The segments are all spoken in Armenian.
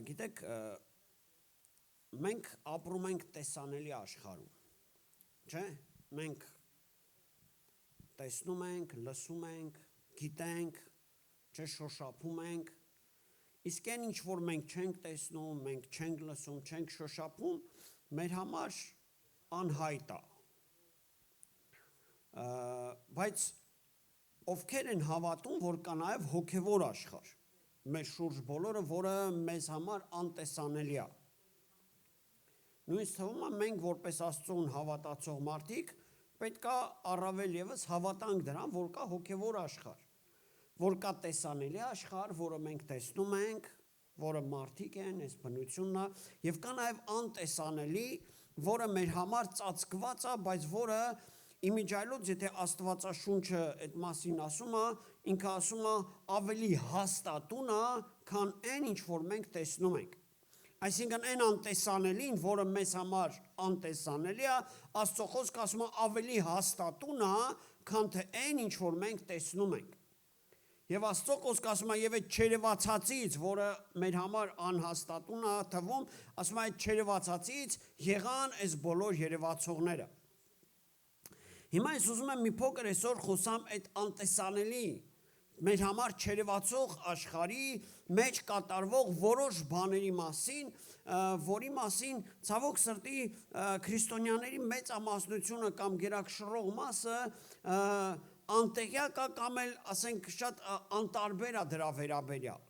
Գիտեք, մենք ապրում ենք տեսանելի աշխարհում, չէ՞։ Մենք տեսնում ենք, լսում ենք, գիտենք, չէ, շոշափում ենք, իսկ այն ինչ որ մենք չենք տեսնում, մենք չենք լսում, չենք շոշափում, մեր համար անհայտ է։ Բայց ովքեր են հավատում, որ կա նաև հոգևոր աշխարհ, մեր շուրջ բոլորը, որը մեզ համար անտեսանելի է։ Նույնիսկ թվում է մենք որպես Աստծուն հավատացող մարդիկ պետք է առավել եւս հավատանք դրան, որ կա հոգևոր աշխարհ, որ կա տեսանելի աշխարհ, որը մենք տեսնում ենք, որը մարդիկ են, այս բնությունն է, եւ կա նաեւ անտեսանելի, որը մեր համար ծածկված է, բայց որը իմիջիայլոց, եթե Աստվածաշունչը այդ մասին ասում է, ինքը ասում է ավելի հաստատուն է, քան այն, ինչ որ մենք տեսնում ենք։ Այսինքն այն անտեսանելին, որը մեզ համար անտեսանելի է, Աստծո խոսքը ասում է ավելի հաստատուն է, քան թե այն, ինչ որ մենք տեսնում ենք։ Եվ Աստծո խոսքը ասում է, եւ այդ չերևացածից, որը մեր համար անհաստատուն է թվում, ասում է այդ չերևացածից եղան այս բոլոր երևացողները։ Հիմա ես ուզում եմ մի փոքր այսօր խոսամ այդ անտեսանելի, մեր համար չերևացող աշխարհի մեջ կատարվող որոշ բաների մասին, որի մասին ցավոք սրտի քրիստոնյաների մեծամասնությունը կամ գերակշռող մասը անտեղյակ է կամ էլ ասենք շատ անտարբեր է դրա վերաբերյալ։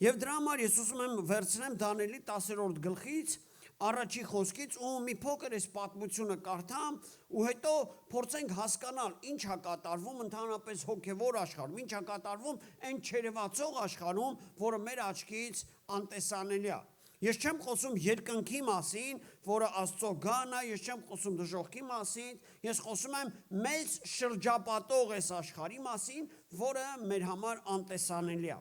Եվ դրա համար ես ուզում եմ վերցնեմ Դանիելի 10-րդ գլխից առաջի խոսքից ու մի փոքր այս պատմությունը կարդամ ու հետո փորձենք հասկանալ ինչ է կատարվում ընդհանրապես հոգևոր աշխարհում, ինչ է կատարվում այն չերևացող աշխարհում, որը մեր աչքից անտեսանելի է։ Ես չեմ խոսում երկնքի մասին, որը Աստծո գանն է, ես չեմ խոսում դժոխքի մասին, ես խոսում եմ մեծ շրջապատող այս աշխարհի մասին, որը մեր համար անտեսանելի է։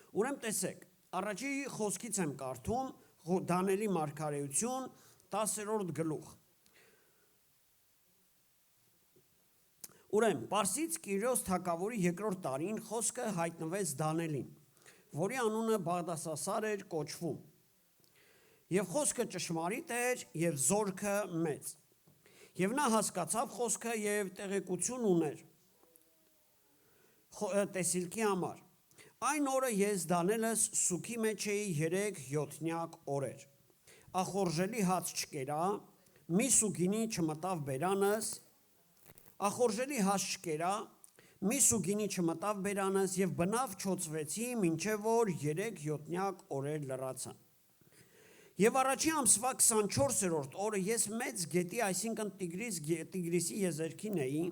Ուրեմն տեսեք, առաջի խոսքից եմ կարդում Դանիելի մարգարեություն 10-րդ գլուխ։ Ուրեմն Պարսից Կիրիոս թագավորի երկրորդ տարին խոսքը հայտնվեց Դանիելին, որի անունը Բաղդասասար էր կոչվում։ Եվ խոսքը ճշմարիտ էր եւ զորքը մեծ։ Եվ նա հասկացավ խոսքը եւ տեղեկություն ուներ տեսիլքի համար։ Այն օրը ես Դանիելս սուքի մեջ էի 3-7 օրեր։ Ախորժելի հաց չկերա, մի սուգինի չմտավ բերանս, ախորժելի հաց չկերա, մի սուգինի չմտավ բերանս եւ բնավ չոցվեցի, մինչեւ որ 3-7 օրեր լրացան։ Եվ առաջի ամսվա 24-րդ օրը ես մեծ գետի, այսինքն Տիգրիսի եզերքին էի,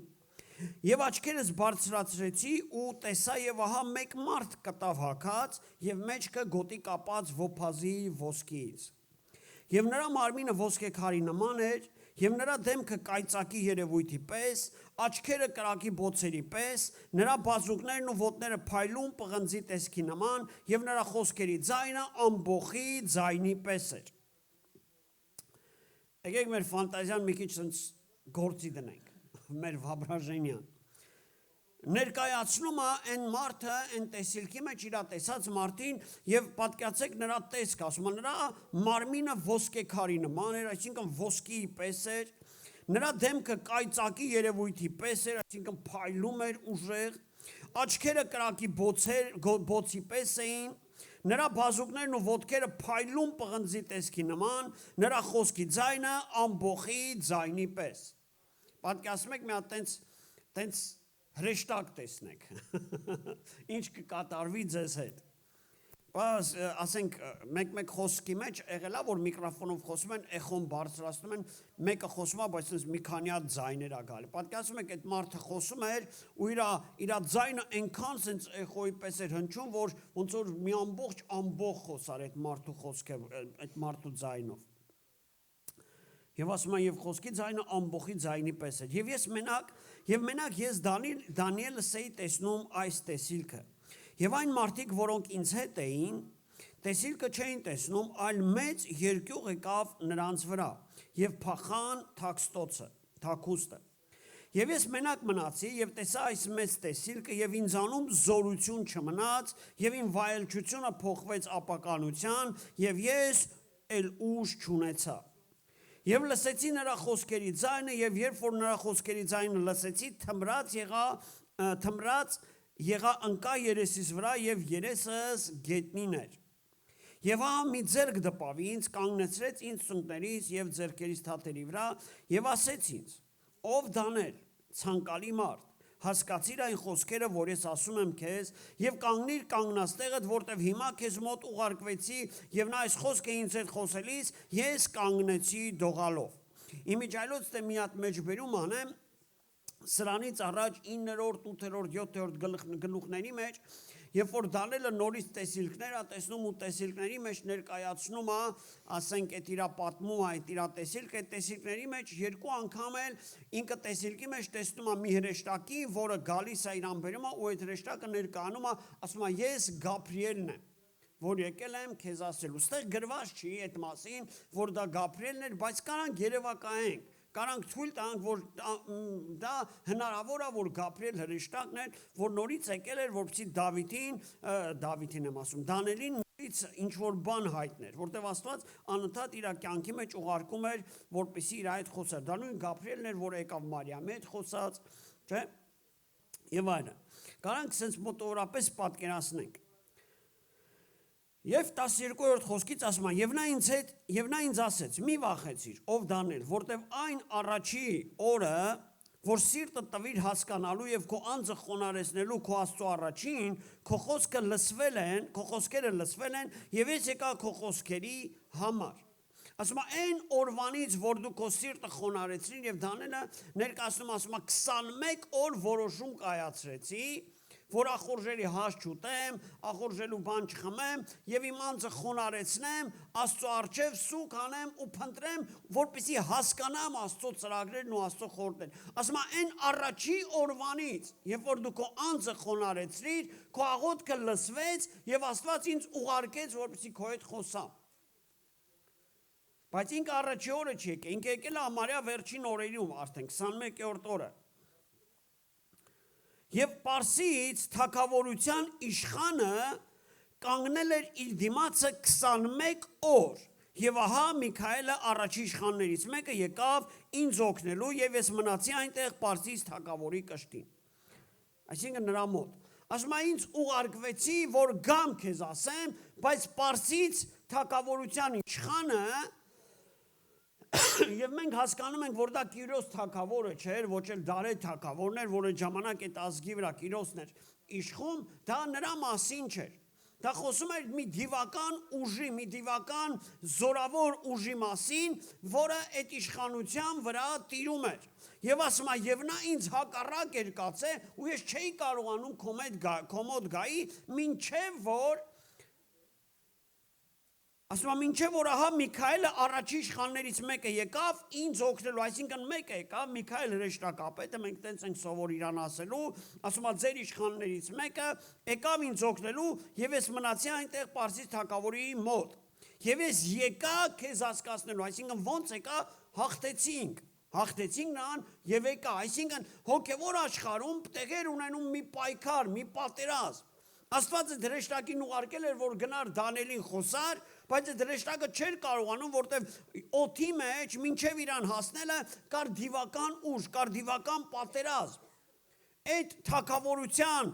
եւ աչքերս բարձրացրեցի ու տեսա եւ ահա մեկ մարդ կտավ հագած եւ մեջքը գոտի կապած ոփազի ոսկիից։ Եվ նրա մարմինը ոսկեքարի նման էր, եւ նրա դեմքը կայծակի երևույթի պես, աչքերը կրակի բոցերի պես, նրա բազուկներն ու ոտները փայլուն պղնձի տեսքի նման, եւ նրա խոսքերի ձայնը ամբոխի ձայնի պես էր։ Եկեք մեր ֆանտազիան մի քիչ գործի դնենք, մեր վաբրաժենյան։ Ներկայացնում է այն մարդը, այն տեսիլքի մեջ իր տեսած մարդին եւ պատկացեք նրա տեսքը, ասում է նրա մարմինը ոսկեքարի նման էր, այսինքն ոսկի պես էր, նրա դեմքը կայծակի երևույթի պես էր, այսինքն փայլում էր ուժեղ, աչքերը կրակի բոցի պես էին, նրա բազուկներն ու ոտքերը փայլուն պղնձի տեսքի նման, նրա խոսքի ձայնը ամբոխի ձայնի պես։ Պատկասում եք մի հատ տենց հրեշտակ տեսնեք, ինչ կկատարվի ձեզ հետ։ Բայց ասենք մեկ խոսքի մեջ եղելա, որ միկրոֆոնով խոսում են, էխոն բարձրացնում են, մեկը խոսում է, բայց մի քանի հատ ձայներ է գալի։ Պատկասում եք այդ մարդը խոսում էր ու իր ձայնը այնքան sense էխոյի պես էր հնչում, որ ոնց որ մի ամբողջ խոսար այդ մարդու խոսքը, այդ մարդու ձայնով։ Եվ ասում են եւ խոսքի ձայնը ամբողի ձայնի պես էր։ Եվ ես մենակ ես Դանիելս էի տեսնում այս տեսիլքը։ Եվ այն մարդիկ, որոնք ինձ հետ էին, տեսիլքը չէին տեսնում, այլ մեծ երկյուղ եկավ նրանց վրա եւ փախան թաքուստը։ Եվ ես մենակ մնացի եւ տեսա այս մեծ տեսիլքը եւ ինձանում զորություն չմնաց եւ իմ վայելչությունը փոխվեց ապականության եւ ես էլ ուժ չունեցա։ Եվ լսեցի նրա խոսքերի ձայնը եւ երբ որ նրա խոսքերի ձայնը լսեցի, թմրած եղա ընկա երեսիս վրա եւ երեսս գետնին էր։ Եվ մի ձեռք դպավ ինձ, կանգնեցրեց ինձ ծնկներից եւ ձեռքերիս թաթերի վրա եւ ասեց ինձ. ով Դանիել, ցանկալի մարդ, հասկացիր այն խոսքերը, որ ես ասում եմ քեզ, եւ կանգնիր կանգնած տեղդ, որտեվ հիմա քեզ մոտ ուղարկվեցի եւ նա այս խոսքը ինձ հետ խոսելիս ես կանգնեցի դողալով։ Իմիջայլոց թե մի հատ մեջբերում անեմ սրանից առաջ 9-րդ, 8-րդ, 7-րդ գլուխների մեջ, երբ որ Դանիելը նորից տեսիլքներ է տեսնում ու տեսիլքների մեջ ներկայացնում է, ասենք այդ իր պատմում է այդ իր տեսիլքը, այդ տեսիլքների մեջ երկու անգամ էլ ինքը տեսիլքի մեջ տեսնում է մի հրեշտակի, որը գալիս է իրան բերում է ու այդ հրեշտակը ներկայանում է, ասում է ես Գաբրիելն եմ, որ եկել եմ քեզ ասելու։ Ստեղ գրված չի այդ մասին, որ դա Գաբրիելն էր, բայց կարանք երևակայենք։ Կարանք թույլ տանք, որ դա հնարավոր է, որ Գաբրիել հրեշտակն էր, որ նորից եկել էր, որպեսզի Դավիթին եմ ասում, Դանիելին նորից ինչ-որ բան հայտներ, որտեղ Աստված անընդհատ իր կյանքի մեջ ուղարկում էր, որպեսզի իր հետ խոսեր։ Դա նույն Գաբրիելն էր, որ եկավ Մարիամի հետ խոսած, չէ՞։ Եվ այլն։ Կարանք sense մոտավորապես պատկերացնենք։ Եվ 12-րդ խոսքից ասում է, եւ նա ինձ ասեց. մի վախեցիր, ով Դանիել, որտեվ այն առաջի օրը, որ սիրտը տվիր հասկանալու եւ քո անձը խոնարհեցնելու քո Աստծո առաջին, քո խոսքերը լսվել են եւ ես եկա քո խոսքերի համար։ Ասում է այն օրվանից, որ դու քո սիրտը խոնարհեցրին եւ Դանիելը ներկայացնում ասում է 21 օր որոշում կայացրեցի, որ ախորժելի հաց չուտեմ, ախորժելու բան չխմեմ եւ իմ անձը խոնարհեցնեմ, Աստծո առջև սուք անեմ ու փնտրեմ, որպեսզի հասկանամ Աստծո ծրագրերն ու Աստծո խորհուրդներն։ Ասում է այն առաջի օրվանից, երբ որ դու քո անձը խոնարհեցրիր, քո աղոթքը լսվեց եւ Աստված ինձ ուղարկեց, որպեսզի քո հետ խոսամ։ Բայց ինքը առաջի օրը չի եկել, ինքը եկել է ամառյա վերջին օրերում, արդեն 21-րդ օրը։ Եվ Պարսից թագավորության իշխանը կանգնել էր իր դիմացը 21 օր։ Եվ ահա Միքայելը առաջի իշխաններից մեկը եկավ ինձ օգնելու եւ ես մնացի այնտեղ Պարսից թագավորի կշտին։ Այսինքն նրա մոտ։ Ասում է ինձ ուղարկվեցի, որ գամ քեզ ասեմ, բայց Պարսից թագավորության իշխանը Եվ մենք հասկանում ենք, որ դա Կիրոս թագավորը չէր, ոչ էլ Դարեթ թագավորն էր, որը ժամանակ այդ ազգի վրա Կիրոսն էր իշխում, դա նրա մասին չէր։ Դա խոսում էր մի դիվական ուժի, մի դիվական զորավոր ուժի մասին, որը այդ իշխանության վրա տիրում էր։ Եվ ասում է, եւ նա ինձ հակառակ էր կացել, ու ես չէի կարողանում քո մոտ գայի, մինչև որ Ասում եմ, մինչև որ ահա Միքայելը առաջի իշխաններից մեկը եկավ ինձ օգնելու, այսինքն մեկը եկավ, Միքայել հրեշտակապետը, մենք տենց ենք սովոր իրան ասելու, ասում եմ, ձեր իշխաններից մեկը եկավ ինձ օգնելու եւ ես մնացի այնտեղ Պարսից թագավորի մոտ։ Եվ ես եկա քեզ հասկացնելու, այսինքն ոնց եկա հաղթեցինք նրան եւ եկա, այսինքն հոգեվոր աշխարհում տեղեր ունենում մի պայքար, մի պատերազմ։ Աստվածը հրեշտակին ուղարկել էր, որ գնար Դանիելին խոսար, բայց այդ հրեշտակը չէր կարողանում, որտեվ օդի մեջ մինչև իրան հասնելը կար դիվական ուժ, կար դիվական պատերազմ։ Այդ թագավորության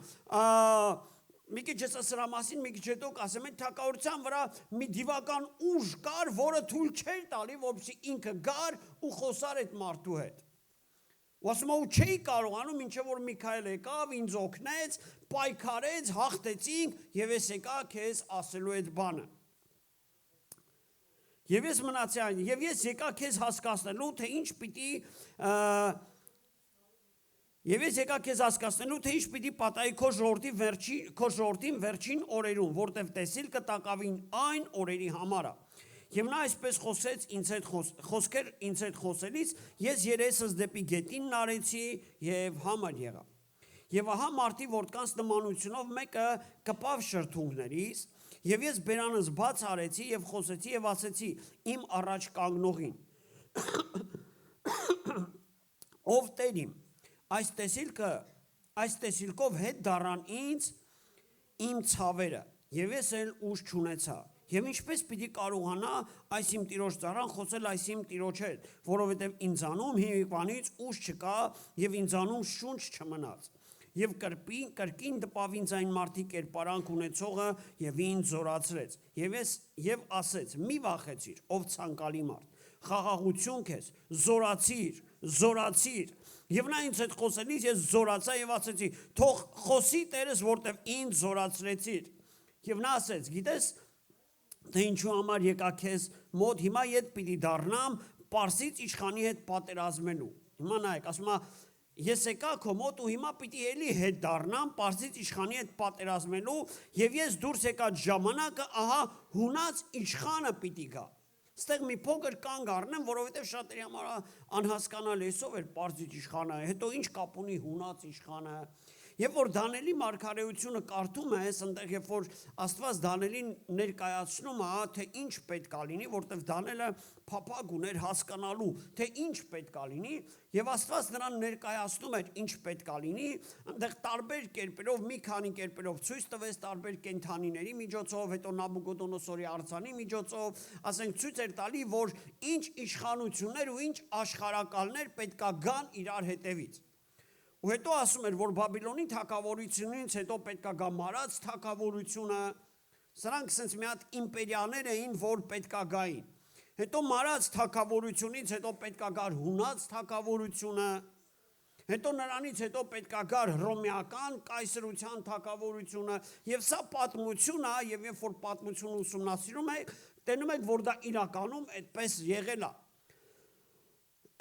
մի քիչ սրա մասին մի քիչ հետո կասեմ, այդ թագավորության վրա մի դիվական ուժ կար, որը թույլ չէր տալի, որպեսզի ինքը գար ու խոսար այդ մարդու հետ։ Ու ասում է, ու չէի կարողանում, մինչև որ Միքայել եկավ, ինձ օգնեց, պայքարեց, հաղթեցինք, եւ ես եկա քեզ ասելու այդ բանը։ Եվ ես մնացի այն, եւ ես եկա քեզ հասկացնելու, թե ինչ պիտի պատահի քո ժողովրդին վերջին օրերում, որտեվ տեսիլքը տակավին այն օրերի համար է։ Եվ նա այսպես խոսեց խոսքեր ինձ հետ խոսելիս, ես երեսս դեպի գետինն արեցի եւ համար եղա։ Եվ ահա մարդի որդկանց նմանությունով մեկը կպավ շրթունքներից, եւ ես բերանս բաց արեցի եւ խոսեցի եւ ասեցի իմ առաջ կանգնողին. Ով Տեր իմ, այս տեսիլքով հետ դառան ինձ իմ ցավերը, եւ ես էլ ուժ չունեցա։ Եվ ինչպես պիտի կարողանա այս իմ տիրոջ ծառան խոսել այս իմ տիրոջ հետ, որովհետև ինձանում հիմիկվանից ուժ չկա եւ ինձանում շունչ չմնաց։ Եվ կրկին տպավ ինձ այն մարդի կերպարանք ունեցողը եւ ինձ զորացրեց։ Եվ ասեց. մի վախեցիր, ով ցանկալի մարդ, խաղաղություն քեզ, զորացիր։ Եվ նա ինձ հետ խոսելիս ես զորացա եւ ասեցի. թող խոսի Տերս, որտեվ ինձ զորացրեցիր։ Եվ նա ասեց. գիտես, թե ինչու համար եկա քեզ մոտ, հիմա ետ պիտի դառնամ Պարսից իշխանի հետ պատերազմելու։ Հիմա նայեք, ասում է, ես եկա քո մոտ ու հիմա պիտի էլի հետ դառնամ Պարսից իշխանի հետ պատերազմելու, եւ ես դուրս եկած ժամանակը, ահա հունած իշխանը պիտի գա։ Ստեղ մի փոքր կանգ առնեմ, որովհետև շատերի համար անհասկանալի էսով էր Պարսից իշխանը, հետո ինչ կապ ունի հունած իշխանը։ Երբ որ Դանիելի մարգարեությունը կարդում ես, այնտեղ երբ որ Աստված Դանիելին ներկայացնում է, թե ինչ պետք է լինի, որտեղ Դանիելը փափագ ուներ հասկանալու, թե ինչ պետք է լինի, եւ Աստված նրան ներկայացնում էր ինչ պետք է լինի, այնտեղ տարբեր կերպերով, մի քանի կերպերով ցույց տվեց տարբեր կենթանիների միջոցով, հետո Նաբուկոդոնոսորի արձանի միջոցով, ասենք ցույց էր տալի, որ ինչ իշխանություններ ու ինչ աշխարհակալներ պետք է գան իրար հետևից։ Ու հետո ասում էր, որ Բաբիլոնի թագավորությունից հետո պետք է գա Մարաց թագավորությունը, սրանք sense մի հատ իմպերիաներ էին, որ պետք է գային։ Հետո Մարաց թագավորությունից հետո պետք է գար Հունած թագավորությունը, հետո նրանից հետո պետք է գար Հռոմեական կայսրության թագավորությունը, եւ սա պատմություն է, եւ երբ որ պատմությունը ուսումնասիրում եք, տենում եք, որ դա իրականում այդպես եղել է։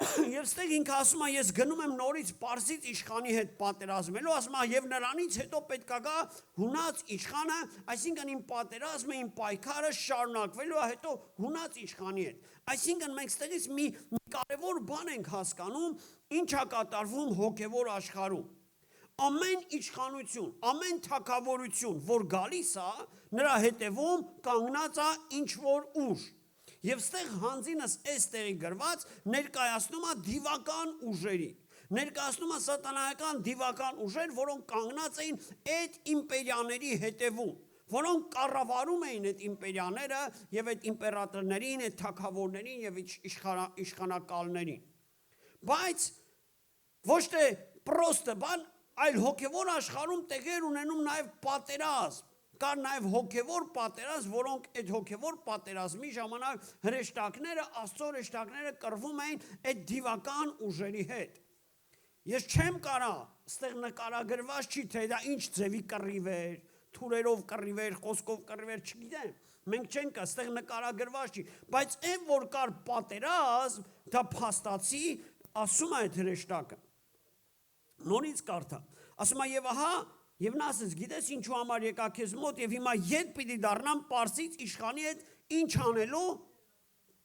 Եվ ստեղ ինքը ասում է, ես գնում եմ նորից Պարսից իշխանի հետ պատերազմելու, ասում է, եւ նրանից հետո պետք է գա հունած իշխանը, այսինքն իմ պատերազմը, իմ պայքարը շարունակվելու է հետո հունած իշխանի հետ։ Այսինքն մենք ստեղից մի կարևոր բան ենք հասկանում, ինչ է կատարվում հոգևոր աշխարհում։ Ամեն իշխանություն, ամեն թագավորություն, որ գալիս է, նրա հետևում կանգնած է ինչ որ ուժ։ Եվ ստեղ հանձինս այս տեղի գրված ներկայացնում է դիվական ուժերի, ներկայացնում է սատանայական դիվական ուժեր, որոնք կանգնած էին այդ իմպերիաների հետևում, որոնք կառավարում էին այդ իմպերիաները եւ այդ իմպերատորներին, այդ թագավորներին եւ իշխանակալներին։ Բայց ոչ թե պրոստը բան, այլ հոգևոր աշխարհում տեղեր ունենում նաեւ պատերազմ։ Կար նաև հոգևոր պատերազմ, որոնք այդ հոգևոր պատերազմի ժամանակ հրեշտակները, Աստծո հրեշտակները կռվում էին այդ դիվական ուժերի հետ։ Ես չեմ կարա, ստեղ նկարագրված չի, թե դա ինչ ձևի կռիվ էր, թուրերով կռիվ էր, խոսքով կռիվ էր, չգիտեմ։ Մենք չենք, ստեղ նկարագրված չի, բայց այն որ կար պատերազմ, դա փաստացի, ասում է այդ հրեշտակը։ Նորից կարդա։ Ասում է եւ ահա Եվ նա ասեց, գիտես ինչու համար եկա քեզ մոտ եւ հիմա ետ պիտի դառնամ Պարսից իշխանի հետ ինչ անելու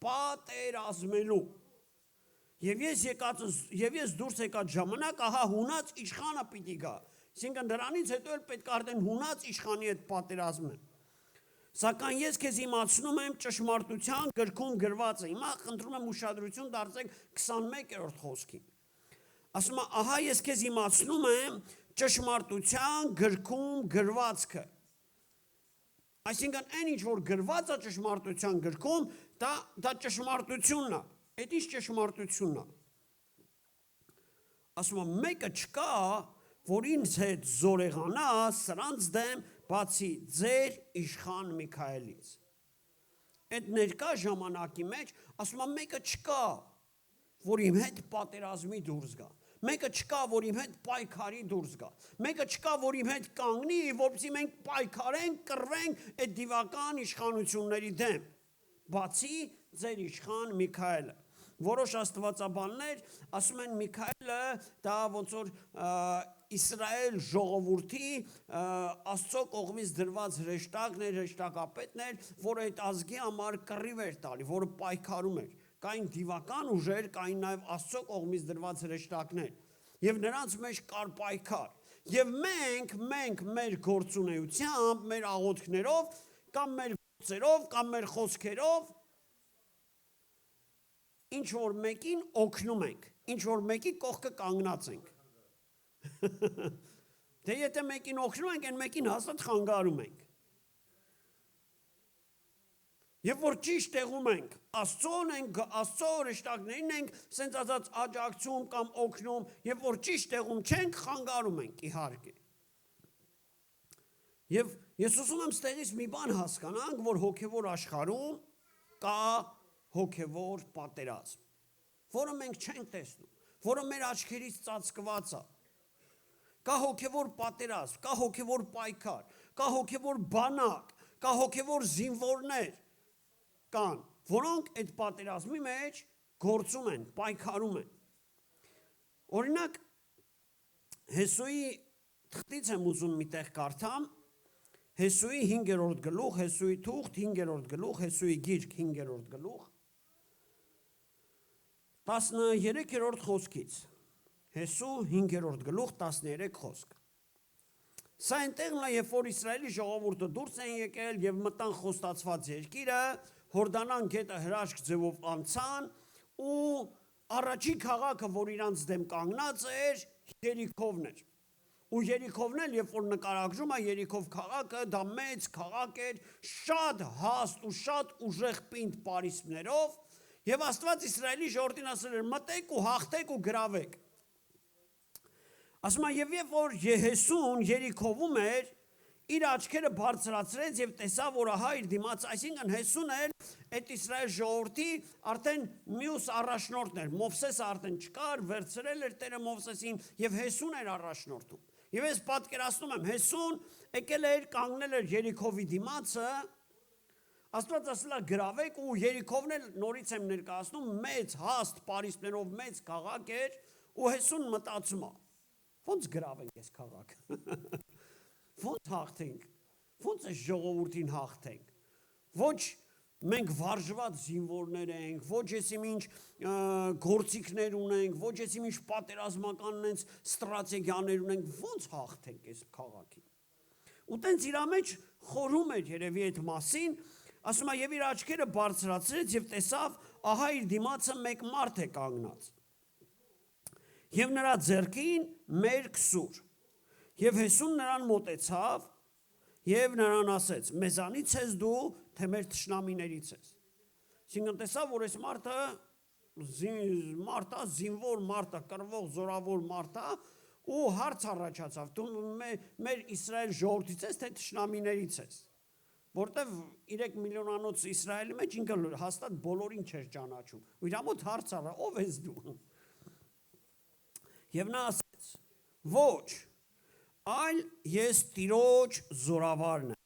պատերազմելու։ Եվ ես դուրս եկած ժամանակ ահա հունած իշխանը պիտի գա։ Այսինքն դրանից հետո էլ պետք է արդեն հունած իշխանի հետ պատերազմել։ Սակայն ես քեզ իմացնում եմ ճշմարտության գրքում գրվածը։ Հիմա խնդրում եմ ուշադրություն դարձեք 21-րդ խոսքին։ Ասում է, ահա ես քեզ իմացնում եմ ճշմարտության գրքում գրվածքը։ Այսինքն այն ինչ որ գրված է ճշմարտության գրքում, դա ճշմարտությունն է։ Այդ ինչ ճշմարտությունն է։ Ասում է, մեկը չկա, որ ինձ հետ զորեղանա սրանց դեմ, բացի ձեր իշխան Միքայելից։ Այդ ներկա ժամանակի մեջ ասում է, մեկը չկա, որ իմ հետ պատերազմի դուրս գա։ Մեկը չկա, որ իմ հետ պայքարի դուրս գա։ Մեկը չկա, որ իմ հետ կանգնի, որպեսզի մենք պայքարենք, կռվենք այդ դիվական իշխանությունների դեմ։ Բացի ձեր իշխան Միքայելը։ Որոշ աստվածաբաններ ասում են Միքայելը դա ոնց որ Իսրայել ժողովրդի Աստծո կողմից դրված հրեշտակներ, հրեշտակապետներ, որ այդ ազգի համար կռիվ էր տալի, որը պայքարում էր։ Կային դիվական ուժեր, կային նաև Աստծո կողմից դրված հրեշտակներ, եւ նրանց մեջ կար պայքար։ Եվ մենք մեր գործունեությամբ, մեր աղոթքներով, կամ մեր գործերով, կամ մեր խոսքերով ինչ որ մեկին օգնում ենք, ինչ որ մեկի կողքը կանգնած ենք։ Դե եթե մեկին օգնում ենք, այն մեկին հաստատ խանգարում ենք։ Եվ որ ճիշտ տեղում ենք, Աստծոն ենք, Աստծո հրեշտակներին ենք, սենց ասած աջակցում կամ օգնում, եւ որ ճիշտ տեղում չենք, խանգարում ենք, իհարկե։ Եվ ես ուզում եմ ստեղից մի բան հասկանանք, որ հոգևոր աշխարհում կա հոգևոր պատերազմ, որը մենք չենք տեսնում, որը մեր աչքերից ծածկված է։ Կա հոգևոր պատերազմ, կա հոգևոր պայքար, կա հոգևոր բանակ, կա հոգևոր զինվորներ կան, որոնք այդ պատերազմի մեջ գործում են, պայքարում են։ Օրինակ, Հեսուի թղթից եմ ուզում մի տեղ կարդամ, Հեսուի 5-րդ գլուխ, Հեսուի թուղթ 5-րդ գլուխ, Հեսուի գիրք 5-րդ գլուխ, 13-րդ խոսքից, Հեսու 5-րդ գլուխ 13 խոսք։ Սա այնտեղն է, երբ որ Իսրայելի ժողովուրդը դուրս են եկել եւ մտան խոստացված երկիրը, Հորդանան գետը հրաշք ձևով անցան ու առաջին քաղաքը, որ իրանց դեմ կանգնած էր, Երիքովն էր։ Ու Երիքովն էլ, երբ որ նկարագրում է Երիքով քաղաքը, դա մեծ քաղաք էր, շատ հաստ ու շատ ուժեղ պինդ պարիսպներով, եւ Աստված Իսրայելի ժողովրդին ասել էր՝ մտեք ու հաղթեք ու գրավեք։ Ասում է, եւ որ Եհեսուն Երիքովում էր, իր աչքերը բարձրացրեց եւ տեսավ, որ ահա իր դիմաց, այսինքն Հեսուն էր այդ Իսրայել ժողովրդի արդեն մյուս առաջնորդն էր, Մովսեսը արդեն չկար, վերցրել էր Տերը Մովսեսին եւ Հեսուն էր առաջնորդում։ Եվ ես պատկերացնում եմ, Հեսուն եկել էր, կանգնել էր Երիքովի դիմացը, Աստված ասել է գրավեք ու Երիքովն էլ նորից եմ ներկայացնում, մեծ հաստ պարիսպներով մեծ քաղաք էր ու Հեսուն մտածում է, ո՞նց գրավենք այս քաղաքը։ Ո՞նց հաղթենք, ո՞նց այս ժողովրդին հաղթենք, ոչ մենք վարժված զինվորներ ենք, ոչ եսիմ ինչ գործիքներ ունենք, ոչ եսիմ ինչ պատերազմական նենց ստրատեգիաներ ունենք, ո՞նց հաղթենք այս քաղաքին։ Ու տենց իր մեջ խորում էր երևի այդ մասին, ասում է եւ իր աչքերը բարձրացրեց եւ տեսավ, ահա իր դիմացը մեկ մարդ է կանգնած։ Եվ նրա ձեռքին մեր քսուր։ Եվ Հեսուն նրան մոտեցավ եւ նրան ասեց. մեզանից ես դու, թե մեր թշնամիներից ես։ Այսինքն տեսավ, որ այս մարդը զինվոր մարդ է, կռվող զորավոր մարդ է ու հարց առաջացավ. դու մեր Իսրայել ժողովրդից ես, թե թշնամիներից ես։ Որտեվ 3 միլիոնանոց Իսրայելի մեջ ինքը հաստատ բոլորին չէր ճանաչում։ Ու իր մոտ հարց առա, ով ես դու։ Եվ նա ասեց. ոչ, այլ ես Տիրոջ զորավարն եմ։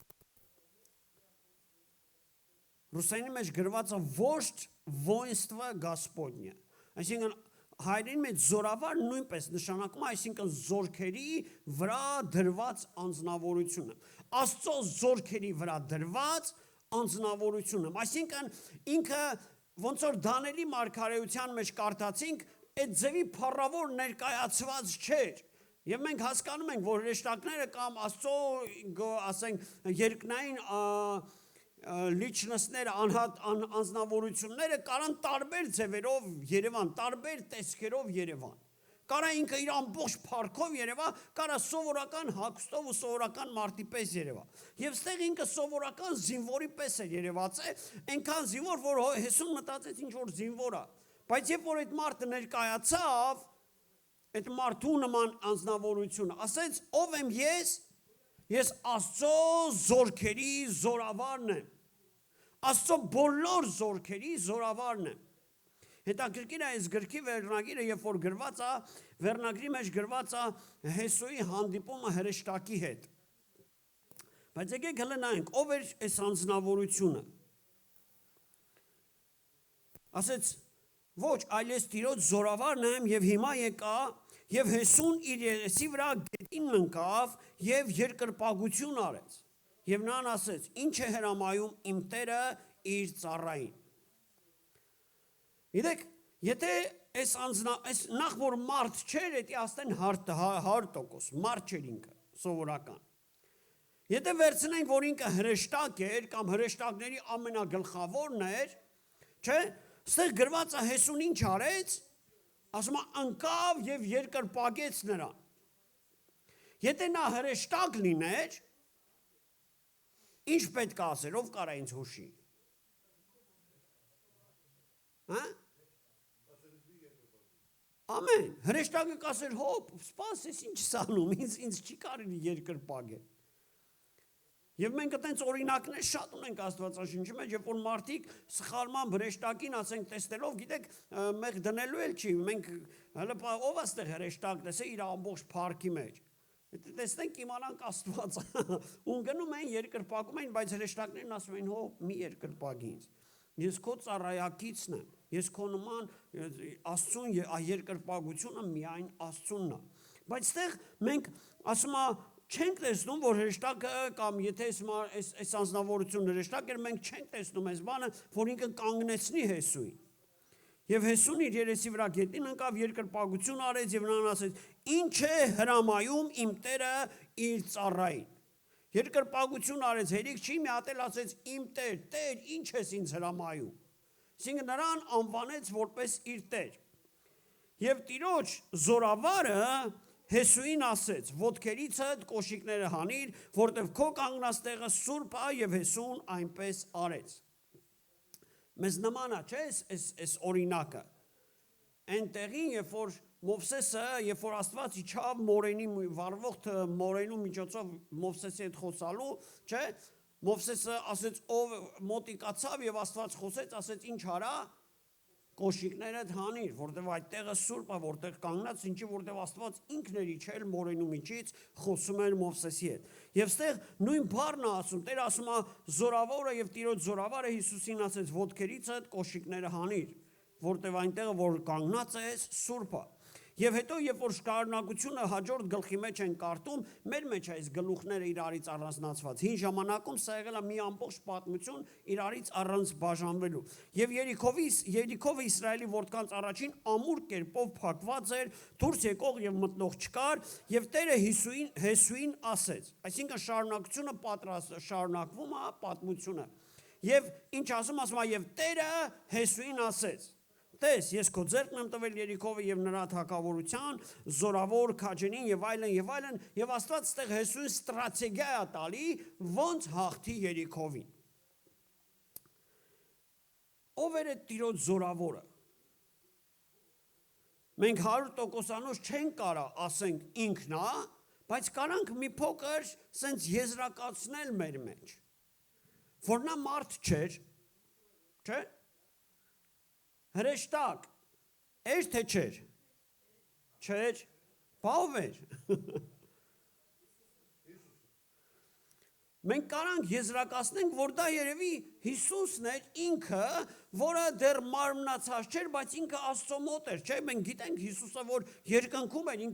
Ռուսերենի մեջ գրված է «Вождь воинства Господня». Այսինքն հայերեն մեջ զորավար նույնպես նշանակում է, այսինքն զորքերի վրա դրված անձնավորությունը։ Աստծո զորքերի վրա դրված անձնավորությունը։ Այսինքն ինքը ոնց որ Դանիելի մարգարեության մեջ կարդացինք, այդ ձևի փառավոր ներկայացված չէր։ Եվ մենք հասկանում ենք, որ հրեշտակները կամ Աստծո, ասենք, երկնային լիչնստները, անձնավորությունները կարան տարբեր ձևերով Երևան, տարբեր տեսքերով Երևան։ Կարա ինքը իր ամբողջ փառքով երևա, կարա սովորական հագուստով ու սովորական մարդի պես երևա։ Եվ ստեղ ինքը սովորական զինվորի պես է երևած է, այնքան զինվոր, որ Հեսուն մտածեց ինչ որ զինվոր է։ Բայց երբ որ այդ մարդը ներկայացավ, այդ մարդու նման անձնավորությունը, ասեց, ով եմ ես Աստծո զորքերի զորավարն եմ։ Աստծո բոլոր զորքերի զորավարն եմ։ Հետաքրքիր է այս գրքի վերնագիրը, երբ որ գրված է, վերնագրի մեջ գրված է Հեսուի հանդիպումը հրեշտակի հետ։ Բայց եկեք հələ նայենք, ով էր այս անձնավորությունը։ Ասեց, ոչ, այլ ես Տիրոջ զորավարն եմ եւ հիմա եկա եւ Հեսուն իր երեսի վրա գետին ընկավ եւ երկրպագություն արեց։ Եվ նրան ասեց, ինչ է հրամայում իմ Տերը իր ծառային։ Գիտեք, եթե այս նախ որ մարդ չէր, դա աստեն 100% մարդ չէր ինքը, սովորական։ Եթե վերցնենք, որ ինքը հրեշտակ էր կամ հրեշտակների ամենագլխավորն էր, չէ՞, ստեղ գրված է Հեսուն ինչ արեց, ասում է ընկավ եւ երկրպագեց նրան։ Եթե նա հրեշտակ լիներ, ինչ պետք է ասեր, ով կարա ինձ հուշի։ Հա? Ամեն, հրեշտակը կասեր, հոպ, սպաս, ես ինչ սանում, ինձ չի կարելի երկրպագել։ Եվ մենք այդպես օրինակներ շատ ունենք Աստվածաշնչի մեջ, երբ որ մարդիկ սխալմամբ հրեշտակին ասենք տեսնելով, գիտեք, մեղ դնելու էլ չի, մենք հələ ով է ստեղ հրեշտակ տեսե իր ամբողջ парքի մեջ։ Տեսնենք իմանանք Աստված, ուն գնում են երկրպագում են, բայց հրեշտակներն ասում են, հո, մի երկրպագի ինձ։ Ես քո ծառայակիցն եմ, ես քո նման Աստծուն երկրպագությունը միայն Աստծունն է։ Բայց այդտեղ մենք ասում չենք տեսնում, որ հրեշտակը կամ եթե այս անձնավորությունը հրեշտակ էր, մենք չենք տեսնում այս բանը, որ ինքը կանգնեցնի Հեսուին։ Եվ Հեսուն իր երեսի վրա գետին ընկավ, երկրպագություն արեց եւ նրան ասեց. «Ինչ է հրամայում իմ Տերը իր ծառային»։ Երկրպագություն արեց, հերիք չի, մի հատ էլ ասեց. «Իմ Տեր, Տեր, ինչ ես ինձ հրամայում»։ Այսինքն նրան անվանեց որպես իր Տեր։ Եվ Տիրոջ զորավարը Հեսուին ասեց. «Ոտքերիցդ կոշիկները հանիր, որտև քո կանգնած տեղը սուրբ է», եւ Հեսուն այնպես արեց։ Մեզ նման է, չէ՞, այս օրինակը։ Այնտեղին, երբ որ Մովսեսը, երբ որ Աստված իջավ մորենի վառվող մորենու միջոցով Մովսեսի հետ խոսալու, չէ՞, Մովսեսը ասեց, ով մոտիկացավ եւ Աստված խոսեց, ասեց, ինչ արա, կոշիկներդ հանիր, որտեղ այդտեղը սուրբ է, որտեղ կանգնած, ինչի որտեղ Աստված ինքն էր իջել մորենու միջից, խոսում էր Մովսեսի հետ։ Եվ ստեղ նույն բառն է ասում, Տերը ասում է զորավարը եւ Տիրոջ զորավարը Հիսուսին ասեց, ոտքերիցդ կոշիկները հանիր, որտեղ այնտեղը որ կանգնած ես սուրբ է։ Եվ հետո երբ որ շարունակությունը հաջորդ գլխի մեջ են կարդում, մեր մեջ է այս գլուխները իրարից առանձնացված։ Հին ժամանակում սա եղել է մի ամբողջ պատմություն իրարից առանց բաժանվելու։ Եւ Երիքովը Իսրայելի որդկանց առաջին ամուր կերպով փակված էր, դուրս եկող եւ մտնող չկար, եւ Տերը Հեսուին ասեց։ Այսինքն շարունակությունը շարունակվում է պատմությունը։ Եւ ինչ ասում է, եւ Տերը Հեսուին ասեց. Տես, ես քո ձեռքն եմ տվել Երիքովը եւ նրա թագավորության, զորավոր քաջերին եւ այլն, եւ Աստված ստեղ Հեսուին ստրատեգիա է տալի, ոնց հաղթի Երիքովին։ Ով էր այդ Տիրոջ զորավորը։ Մենք 100%-անոց չենք կարա ասենք ինքն է, բայց կարանք մի փոքր սենց եզրակացնել մեր մեջ, որ նա մարդ չէր, չէ՞։ Հրեշտակ, էր թե չէր, չէր, բավ էր, մենք կարանք եզրակացնենք, որ դա երևի Հիսուսն էր ինքը, որը դեռ մարմնացած չէր, բայց ինքը Աստծո մոտ էր, չէ՞, մենք գիտենք Հիսուսը, որ երկնքում էր,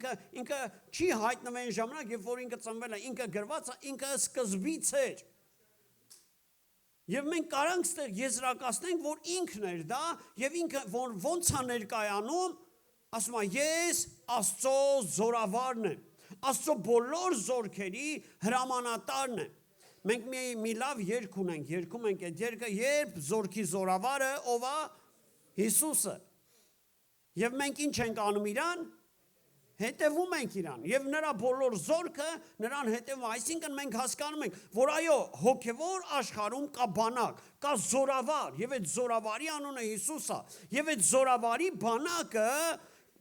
ինքը չի հայտնվեն ժամանակ, երբ որ ինքը ծնվել է, ինքը գրված է, ինքը սկզբից էր։ Եվ մենք կարանք ստեղ եզրակացնենք, որ ինքն էր դա, եւ ինքը որ ոնց է ներկայանում, ասում է, ես Աստծո զորավարն եմ, Աստծո բոլոր զորքերի հրամանատարն եմ։ Մենք մի լավ երգ ունենք, երգում ենք այդ երգը, երբ զորքի զորավարը ով է Հիսուսը։ Եվ մենք ինչ ենք անում իրան, հետևում ենք իրան, եւ նրա բոլոր զորքը նրան հետևում, այսինքն մենք հասկանում ենք, որ այո, հոգեվոր աշխարհում կա բանակ, կա զորավար, եւ այդ զորավարի անունը Հիսուս է, եւ այդ զորավարի բանակը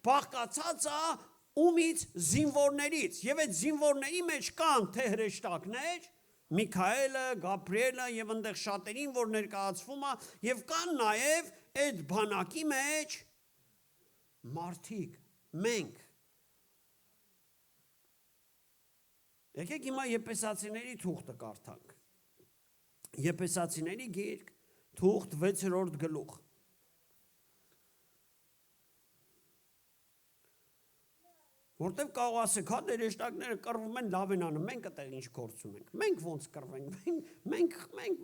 բաղկացած է ումից զինվորներից, եւ այդ զինվորների մեջ կան թե հրեշտակներ, Միքայելը, Գաբրիելը եւ այնտեղ շատերին, որ ներկայացվում է, եւ կան նաեւ այդ բանակի մեջ մարդիկ, մենք։ Եկեք հիմա Եփեսացիների թուղթը կարդանք։ Եփեսացիների գիրք, թուղթ 6-րդ գլուխ։ Որտեվ կարող ասեք, հա հրեշտակները կռվում են, լավ են անում, մենք այդտեղ ինչ գործ ունենք։ Մենք ոնց կռվենք։ Մենք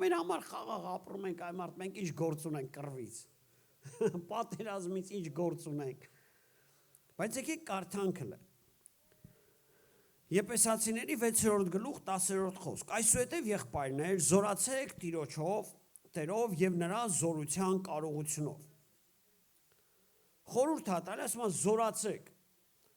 մեր համար խաղաղ ապրում ենք, այ մարդ, մենք ինչ գործ ունենք կռվից։ Պատերազմից ինչ գործ ունենք։ Բայց եկեք կարդանք հələ։ Եփեսացիների 6-րդ գլուխ 10-րդ խոսք։ Այսուհետև եղբայրներ, զորացեք Տերով եւ նրա զորության կարողությունով։ Խորհուրդ հատալ, ասում է զորացեք։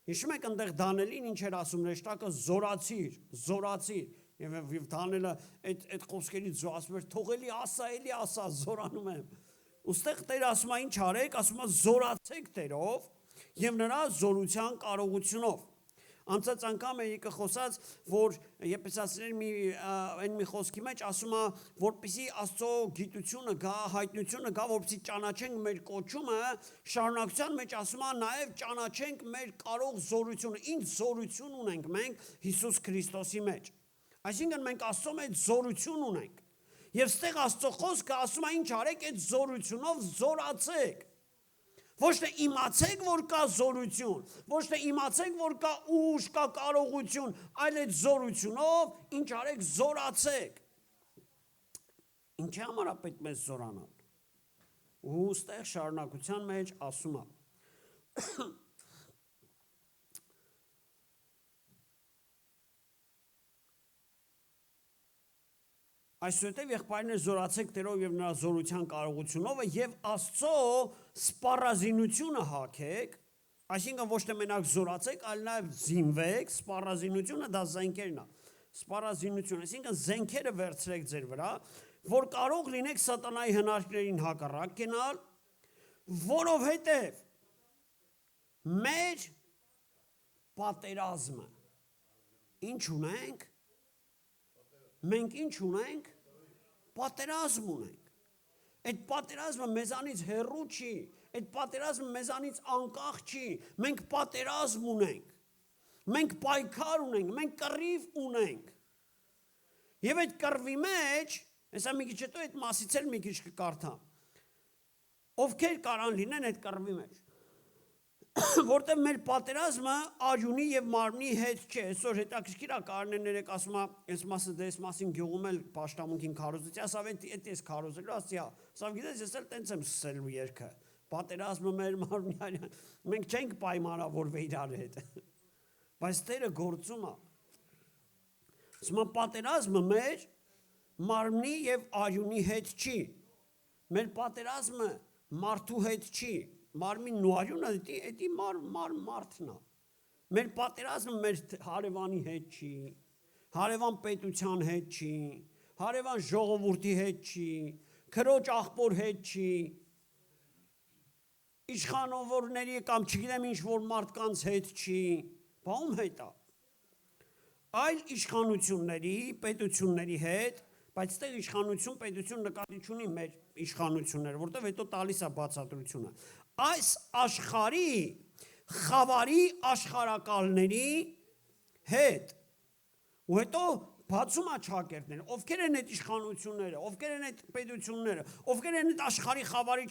Հիշում եք այնտեղ Դանիելին ինչ էր ասում, հրեշտակը զորացիր, եւ Դանիելը այդ խոսքերից զոհացում էր, թող էլի ասա, զորանում եմ։ Ոստեղ Տերը ասում է ինչ արեք, ասում է զորացեք Տերով եւ նրա զորության կարողությունով։ Անցած անգամ Էրիկը խոսած, որ Եփեսացիների այն մի խոսքի մեջ ասում է, որպեսզի Աստծո գիտությունը գա, հայտնությունը գա, որպեսզի ճանաչենք մեր կոչումը, շարունակության մեջ ասում է նաև ճանաչենք մեր կարող զորությունը, ինչ զորություն ունենք մենք Հիսուս Քրիստոսի մեջ։ Այսինքն մենք Աստծո մեջ զորություն ունենք։ Եվ ստեղ Աստծո խոսքը ասում է ինչ արեք, այդ զորությունով զորացեք։ Ոչ թե իմացեք, որ կա զորություն, ոչ թե իմացեք, որ կա ուժ, կա կարողություն, այլ այդ զորությունով ինչ արեք, զորացեք։ Ինչի համար է պետք մեզ զորանալ։ Ու ստեղ շարունակության մեջ ասում է. Այսուհետև եղբայրներ զորացեք Տերով եւ նրա զորության կարողությունով եւ Աստծո սպառազինությունը հագեք, այսինքն ոչ թե մենակ զորացեք, այլ նաեւ զինվեք, սպառազինությունը դա զենքերն է։ Սպառազինությունը, այսինքն զենքերը վերցրեք ձեր վրա, որ կարող լինեք սատանայի հնարքներին հակառակ գնալ, որովհետեւ մեր պատերազմը ինչ ունենք։ Մենք ինչ ունենք, պատերազմ ունենք, այդ պատերազմը մեզանից հեռու չի, այդ պատերազմը մեզանից անկախ չի, մենք պատերազմ ունենք, մենք պայքար ունենք, մենք կռիվ ունենք, և այդ կռվի մեջ, հեսա մի քիչ հետո այդ մասից էլ մի քիչ կկարդամ, ովքեր կարան լինեն այդ կռվի մեջ, որտեղ մեր պատերազմը արյունի եւ մարմնի հետ չէ, այսօր հետաքրքիր է կարներեք ասում է, այս մասը դες մասին գյուղում էլ պաշտամունքին քարոզեցի, ասավ այդ ես քարոզելու, ասի, ասավ գիտես, ես էլ տենց եմ սկսելու երգը, պատերազմը մեր մարմնի, մենք չենք պայմանավորվել իրար հետ, բայց Տերը գործում է, ասում է պատերազմը մեր մարմնի եւ արյունի հետ չի, մեր պատերազմը մարդու հետ չի, մարմինն ու արյունը էդի մարդն է։ Մեր պատերազմը մեր հարևանի հետ չի, հարևան պետության հետ չի, հարևան ժողովրդի հետ չի, քրոջ աղբոր հետ չի, իշխանավորների կամ չգիտեմ ինչ որ մարդկանց հետ չի, բա ում հետ է։ Այլ իշխանությունների, պետությունների հետ, բայց այստեղ իշխանություն, պետություն նկատի չունի մեր իշխանությունները, որտեղ հետո տալիս է բացատրությունը։ Այս աշխարհի խավարի աշխարհակալների հետ ու հետո բացում է ճակերտները, ովքեր են այդ իշխանությունները, ովքեր են այդ պետությունները, ովքեր են այդ աշխարհի խավարի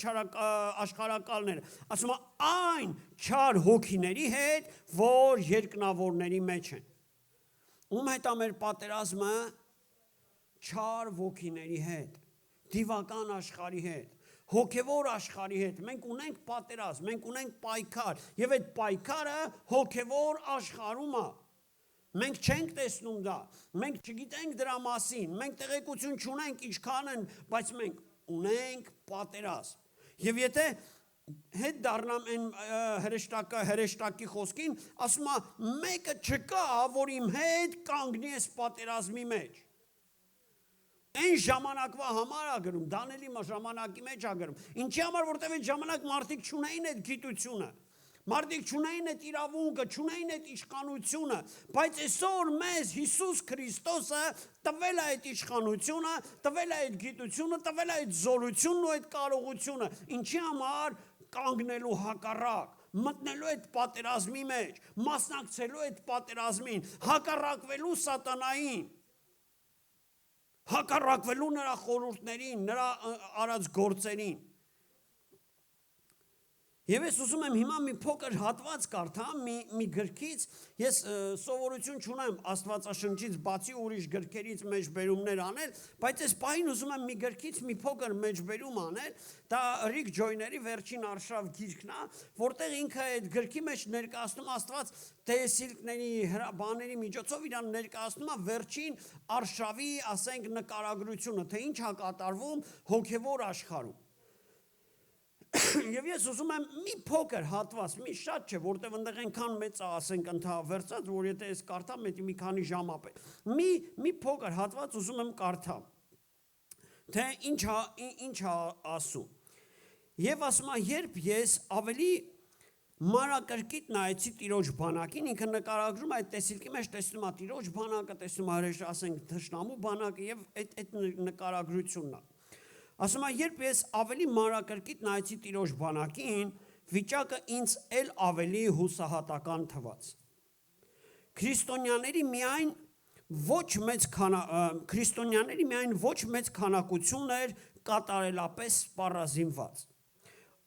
աշխարհակալները, ասում է այն չար հոգիների հետ, որ երկնավորների մեջ են։ Ում հետ է մեր պատերազմը, չար ոգիների հետ, դիվական աշխարհի հետ, հոգևոր աշխարհի հետ, մենք ունենք պատերազմ, մենք ունենք պայքար, եւ այդ պայքարը հոգևոր աշխարհում է։ Մենք չենք տեսնում դա, մենք չգիտենք դրա մասին, մենք տեղեկություն չունենք ինչքան են, բայց մենք ունենք պատերազմ։ Եվ եթե հետ դառնամ այն հրեշտակի խոսքին, ասում է մեկը չկա, որ իմ հետ կանգնի այս պատերազմի մեջ։ Այն ժամանակվա համար է գրում, Դանիելի ժամանակի մեջ է գրում։ Ինչի համար, որտեղ այդ ժամանակ մարդիկ չունեին այդ գիտությունը, մարդիկ չունեին այդ իրավունքը, չունեին այդ իշխանությունը, բայց այսօր մեզ Հիսուս Քրիստոսը տվել է այդ իշխանությունը, տվել է այդ գիտությունը, տվել է այդ զորությունն ու այդ կարողությունը։ Ինչի համար կանգնելու հակառակ, մտնելու այդ պատերազմի մեջ, մասնակցելու այդ պատերազմին, հակառակվելու սատանային, հակառակվելու նրա խորհուրդներին, նրա արած գործերին։ Եվ ես ուզում եմ հիմա մի փոքր հատված կարդամ մի գրքից, ես սովորություն չունեմ Աստվածաշնչից բացի ուրիշ գրքերից մեջբերումներ անել, բայց այս պահին ուզում եմ մի գրքից մի փոքր մեջբերում անել, դա Ռիկ Ջոյների Վերջին արշավ գիրքն է, որտեղ ինքը այդ գրքի մեջ ներկայացնում Աստված տեսիլքների բաների միջոցով իրան ներկայացնում է վերջին արշավի, ասենք, նկարագրությունը, թե ինչ է կատարվում հոգևոր աշխարհում։ Եվ ես ուզում եմ մի փոքր հատված, մի շատ չէ, որտեղ այնտեղ այնքան մեծ է, ասենք ընդհանրացած, որ եթե ես կարդամ, դա մի քանի ժամ ապե։ Մի փոքր հատված ուզում եմ կարդամ։ Թե ինչ ասում։ Եվ ասում է, երբ ես ավելի մանրակրկիտ նայեցի Տիրոջ բանակին, ինքը նկարագրում է այդ տեսիլքի մեջ, տեսնում է Տիրոջ բանակը, տեսնում է ասենք թշնամու բանակը եւ այդ նկարագրությունն է։ Ասում է, երբ ես ավելի մանրակրկիտ նայեցի Տիրոջ բանակին, վիճակը ինձ էլ ավելի հուսահատական թվաց։ Քրիստոնյաների միայն ոչ մեծ քանակությունն էր կատարելապես սպառազինված։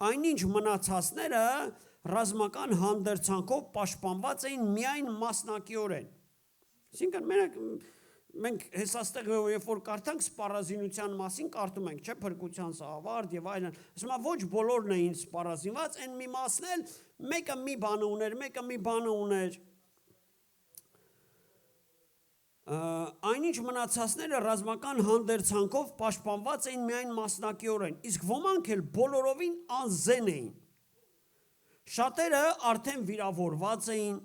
Այնինչ մնացածները ռազմական հանդերձանքով պաշտպանված էին միայն մասնակիորեն։ Այսինքն մենք հեսաստեղ երբ որ կարդանք սպառազինության մասին, կարդում ենք, չէ՞, փրկության սաղավարտ եւ այլն։ Ասում է, ոչ բոլորն էին սպառազինված, այն մի մասն էլ մեկը մի բանը ուներ, մեկը մի բանը ուներ։ Այնինչ մնացածները ռազմական հանդերձանքով պաշտպանված էին միայն մասնակիորեն, իսկ ոմանք էլ բոլորովին անզեն էին։ Շատերը արդեն վիրավորված էին։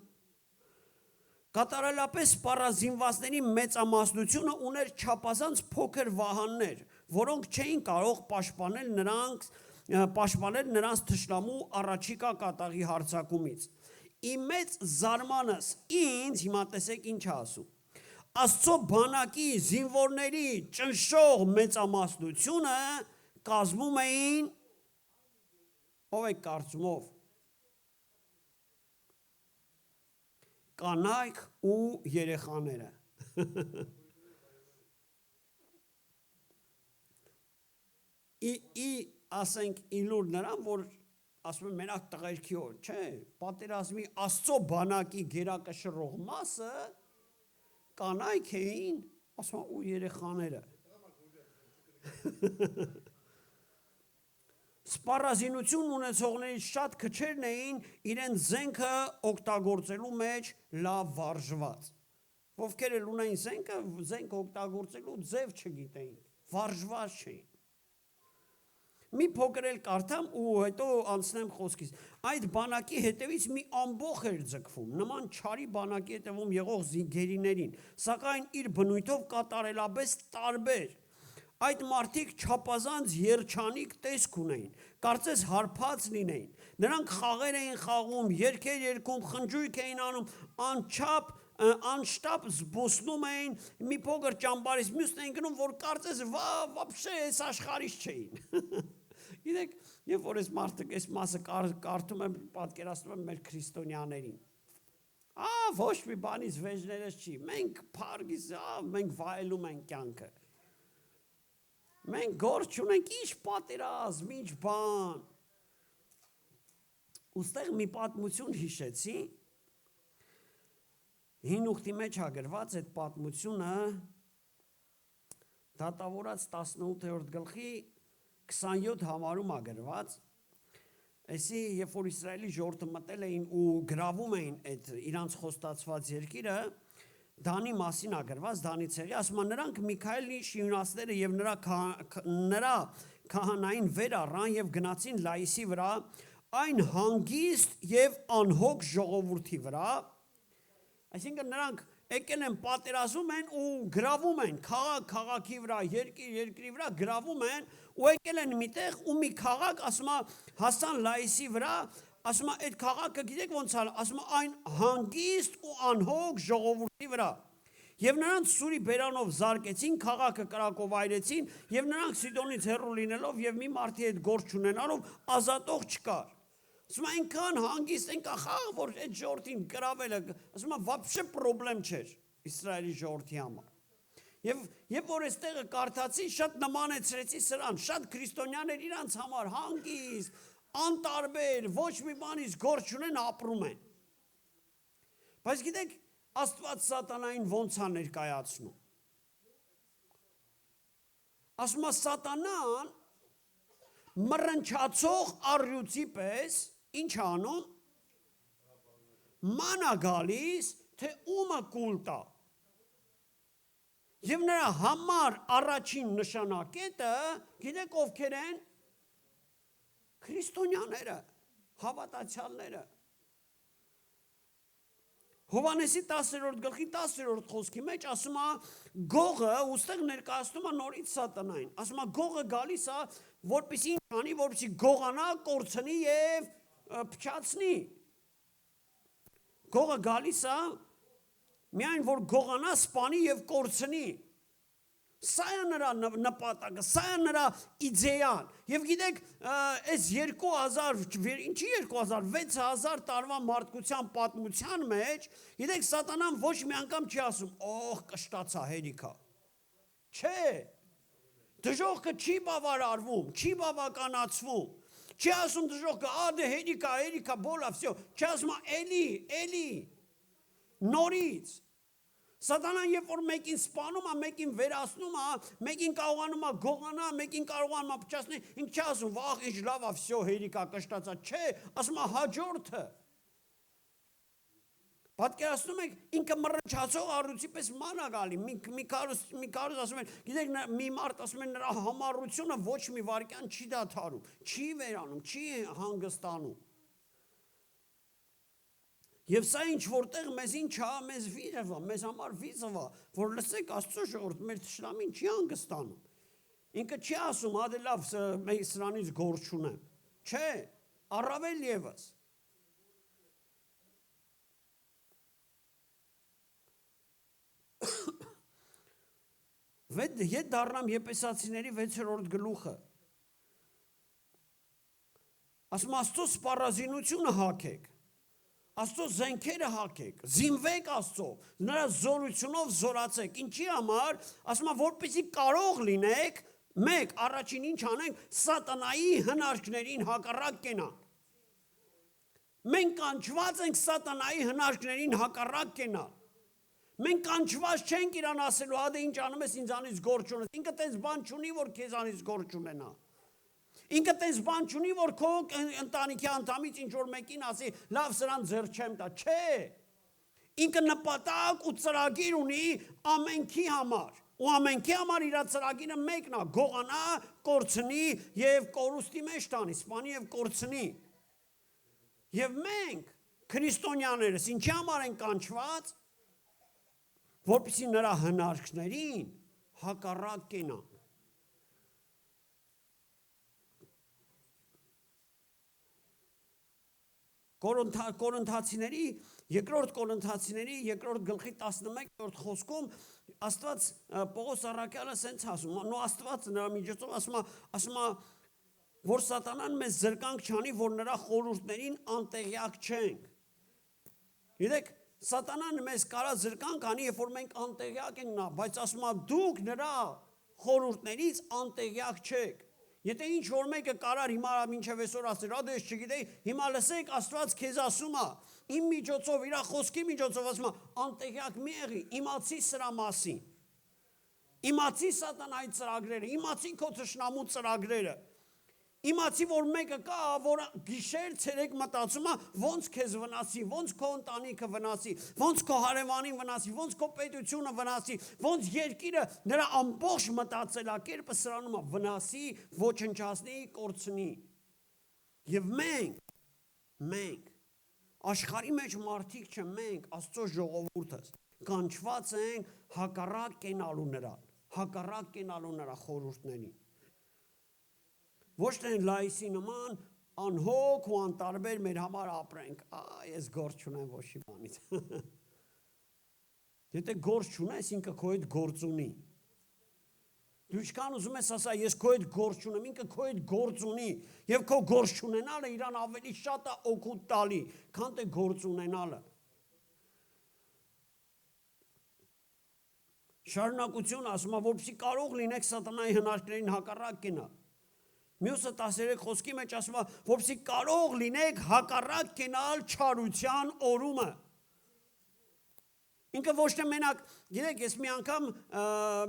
Կատարելապես սպառազինվածների մեծամասնությունը ուներ չափազանց փոքր վահաններ, որոնք չէին կարող պաշտպանել նրանց թշնամու առաջիկա կատաղի հարձակումից։ Իմ մեծ զարմանս ինձ, հիմա տեսեք ինչ ասում, Աստծո բանակի զինվորների ճնշող մեծամասնությունը կազմում էին, ով է կարծումով, կանայք ու երեխաները։ Ասենք իլուր նրան, որ ասում են մենակ տղերքի օր, չէ, պատերազմի Աստծո բանակի գերակշռող մասը կանայք էին, ասում են ու երեխաները։ Սպառազինություն ունեցողներից շատ քչերն էին իրենց զենքը օգտագործելու մեջ լավ վարժված։ Ովքեր էլ ունեին զենք օգտագործելու ձև չգիտեին, վարժված չէին։ Մի փոքր էլ կարդամ ու հետո անցնեմ խոսքից։ Այդ բանակի հետևից մի ամբոխ էր ձգվում, նման չարի բանակի հետևում եղող գերիներին, սակայն իր բնույթով կատարելապես տարբեր։ Այդ մարդիկ չափազանց երջանիկ տեսք ունեին, կարծես հարբած լինեին։ Նրանք խաղեր էին խաղում, երգեր երգում, խնջույք էին անում, անշտապ զբոսնում էին, մի փոքր ճամբարից մյուսն էին գնում, որ կարծես վաբշե այս աշխարհից չէին։ Գիտեք, երբ որ այս մասը կարդում եմ, պատկերացնում եմ մեր քրիստոնյաներին։ Ոչ մի բանից վեճներս չի։ Մենք փարգից, մենք վայելում ենք կյանքը։ Մենք գործ չունենք, ինչ պատերազմ, ինչ բան։ Ուստեղ մի պատմություն հիշեցի, հին ուխտի մեջ ագրված այդ պատմությունը դատավորաց 18-րդ գլխի 27 համարում ագրված, այսի երբ որ Իսրայելի ժողովուրդը մտել էին ու գրավում էին այդ իրանց խոստացված երկիրը, Դանի մասին ագրված, Դանի ցեղի, ասում է նրանք Միքայելի շիյունացիները եւ նրա քահանային վեր առան եւ գնացին Լայիսի վրա, այն հանգիստ եւ անհոգ ժողովրդի վրա, այսինքն նրանք եկել են պատերազում են ու գրավում են քաղաքի վրա, երկրի վրա գրավում են ու եկել են միտեղ ու մի քաղաք, ասում է, հասան Լայիսի վրա, ասում է, այդ քաղաքը գիտեք ոնց է, ասում է, այն հանգիստ ու անհոգ ժողովրդի վրա։ Եվ նրանց սուրի բերանով զարկեցին, քաղաքը կրակովայրեցին, եւ նրանք Սիդոնից հեռու լինելով եւ մի մարդի հետ գործ չունենալով ազատող չկար։ Ասում է, այնքան հանգիստ, այնքան խաղ, որ այդ ժողովրդին գրավելը, ասում է, վաբշե պրոբլեմ չէր Իսրայելի ժողովրդի համար։ Եվ որ այս տեղը կարդացի, շատ նմանեցրեցի սրան, շատ քրիստոնյաներ իրանց համար հանգիստ, անտարբեր, ոչ մի բանից գործ չունեն, ապրում են։ Բայց գիտեք, Աստված սատանային ոնց է ներկայացնում։ Ասում է, սատանան մռնչացող առյուծի պես ինչ անում, ման է գալիս, թե ումը կուլ տա։ Եվ նրա համար առաջին նշանակետը, գիտեք ովքեր են, Քրիստոնյաները, հավատացյալները։ Հովհաննեսի 10-րդ գլխի 10-րդ խոսքի մեջ ասում է գողը ուստեղ ներկայացնում է նորից սատանային։ Ասում է գողը գալիս է, որպեսզի ինչ անի, որպեսզի գողանա, կորցնի եւ փչացնի։ Գողը գալիս է միայն որ գողանա, սպանի եւ կորցնի։ Սա է նրա նպատակը, սա է նրա իդեան։ Եվ գիտեք, այս 2000, ինչի 2000, 6000 տարվա մարդկության պատմության մեջ, գիտեք, սատանան ոչ մի անգամ չի ասում, օհ, կշտացա, հերիքա։ Չէ։ Դժողքը չի բավարարվում, չի բավականացվում։ Չի ասում դժողքը, ադե հերիքա, բոլա, վсё։ Չի ասում, էլի, նորից։ Սատանան երբ որ մեկին սպանում է, մեկին վերացնում է, մեկին կարողանում է գողանա, մեկին կարողանում է փչացնել, ինքը չի ասում, վաղ ինչ լավ է, վсё, հերիքա, կշտացա, չէ, ասում է հաջորդը։ Պատկերացնում եք, ինքը մռնչացող առյուծի պես ման է գալի, մի կարոս ասում են, գիտեք, մի մարդ ասում են, նրա համառությունը ոչ մի վայրկյան չի դադարում, չի վերանում, չի հանգստանում։ Եվ սա ինչ որտեղ մեզ ինչա, մեզ վիճվա, մեզ համար վիճվա, որ լսեք Աստծո ժողովուրդ, մեր թշնամին չի հանգստանում։ Ինքը չի ասում, հա դե լավ, սրանից գործ չունեմ։ Չէ, առավել ևս։ Ետ դառնամ Եփեսացիների 6-րդ գլուխը։ Ասում Աստծո սպառազինությունը հագեք։ Աստծո զենքերը հագեք, զինվեք Աստծո, նրա զորությունով զորացեք։ Ինչի համար, ասում է, որպեսզի կարող լինեք, մեկ, առաջին ինչ անենք, սատանայի հնարքներին հակառակ կենալ։ Մենք կանչված ենք սատանայի հնարքներին հակառակ կենալ։ Մենք կանչված չենք իրան ասելու, հա դե ինչ անում ես ինձանից գործ չունես։ Ինքը տես բան չունի, որ քեզանից գործ ունենա։ Ինքը տես բան չունի, որ քո ընտանիքի անդամից ինչ-որ մեկին ասի, լավ սրան ձեռ չեմ տա, չէ։ Ինքը նպատակ ու ծրագիր ունի ամենքի համար։ Ու ամենքի համար իր ծրագիրը մեկն է, գողանա, կորցնի եւ կորուստի մեջ տանի, սպանի եւ կորցնի։ Եվ մենք, քրիստոնյաներս, ինչի համար են կանչված, որպեսզի նրա հնարքներին հակառակ կենան։ Կորինթացիների, երկրորդ գլխի 11-րդ խոսքում Աստված Պողոս առաքյալը սենց ասում, նո Աստված նրա միջոցով ասում է, որ սատանան մեզ զրկանք չանի, որ նրա խորհուրդներին անտեղյակ չենք։ Գիտեք, սատանան մեզ կարա զրկանք անի, երբ որ մենք անտեղյակ ենք նա, բայց ասում է դուք նրա խորհուրդներից անտեղյակ չեք։ Եթե ինչ որ մեկը կարար հիմա մինչև այսօր ասել, ադե ես չգիտեի, հիմա լսեք Աստված քեզ ասում է, իմ միջոցով, իր խոսքի միջոցով ասում է, անտեղյակ մի եղի, իմացի սրա մասին։ Իմացի սատանայի ծրագրերը, իմացի քո թշնամու ծրագրերը։ Իմացի որ մեկը կա, որ գիշեր ցերեկ մտածում է, ոնց քեզ վնասի, ոնց քո ընտանիքը վնասի, ոնց քո հարևանին վնասի, ոնց քո պետությունը վնասի, ոնց երկիրը նրա ամբողջ մտածելակերպը սրանում է վնասի, ոչնչացնի, կորցնի։ Եվ մենք աշխարհի մեջ մարդիկ չենք, Աստծո ժողովուրդս կանչված ենք հակառակ կենալու նրան, հակառակ կենալու նրա խորհուրդներին։ Ոչ թե լայսի նման անհոգ ու անտարբեր մեր համար ապրենք, ես գործ չունեմ ոչ մի բանից։ Եթե գործ չունես, ինքը քո հետ գործ ունի։ Դու ինչքան ուզում ես ասա, ես քո հետ գործ չունեմ, ինքը քո հետ գործ ունի, եւ քո գործ չունենալը իրան ավելի շատ է օգուտ տալի, քան թե գործ ունենալը։ Շարունակություն ասում է, որպեսզի կարող լինեք սատանայի հնարքներին հակառակ կենալ։ Մյուսը 13 խոսքի մեջ ասում է, որպեսզի կարող լինեք հակառակ կենալ չարության օրումը։ Ինքը ոչ թե մենակ, գիտեք, ես մի անգամ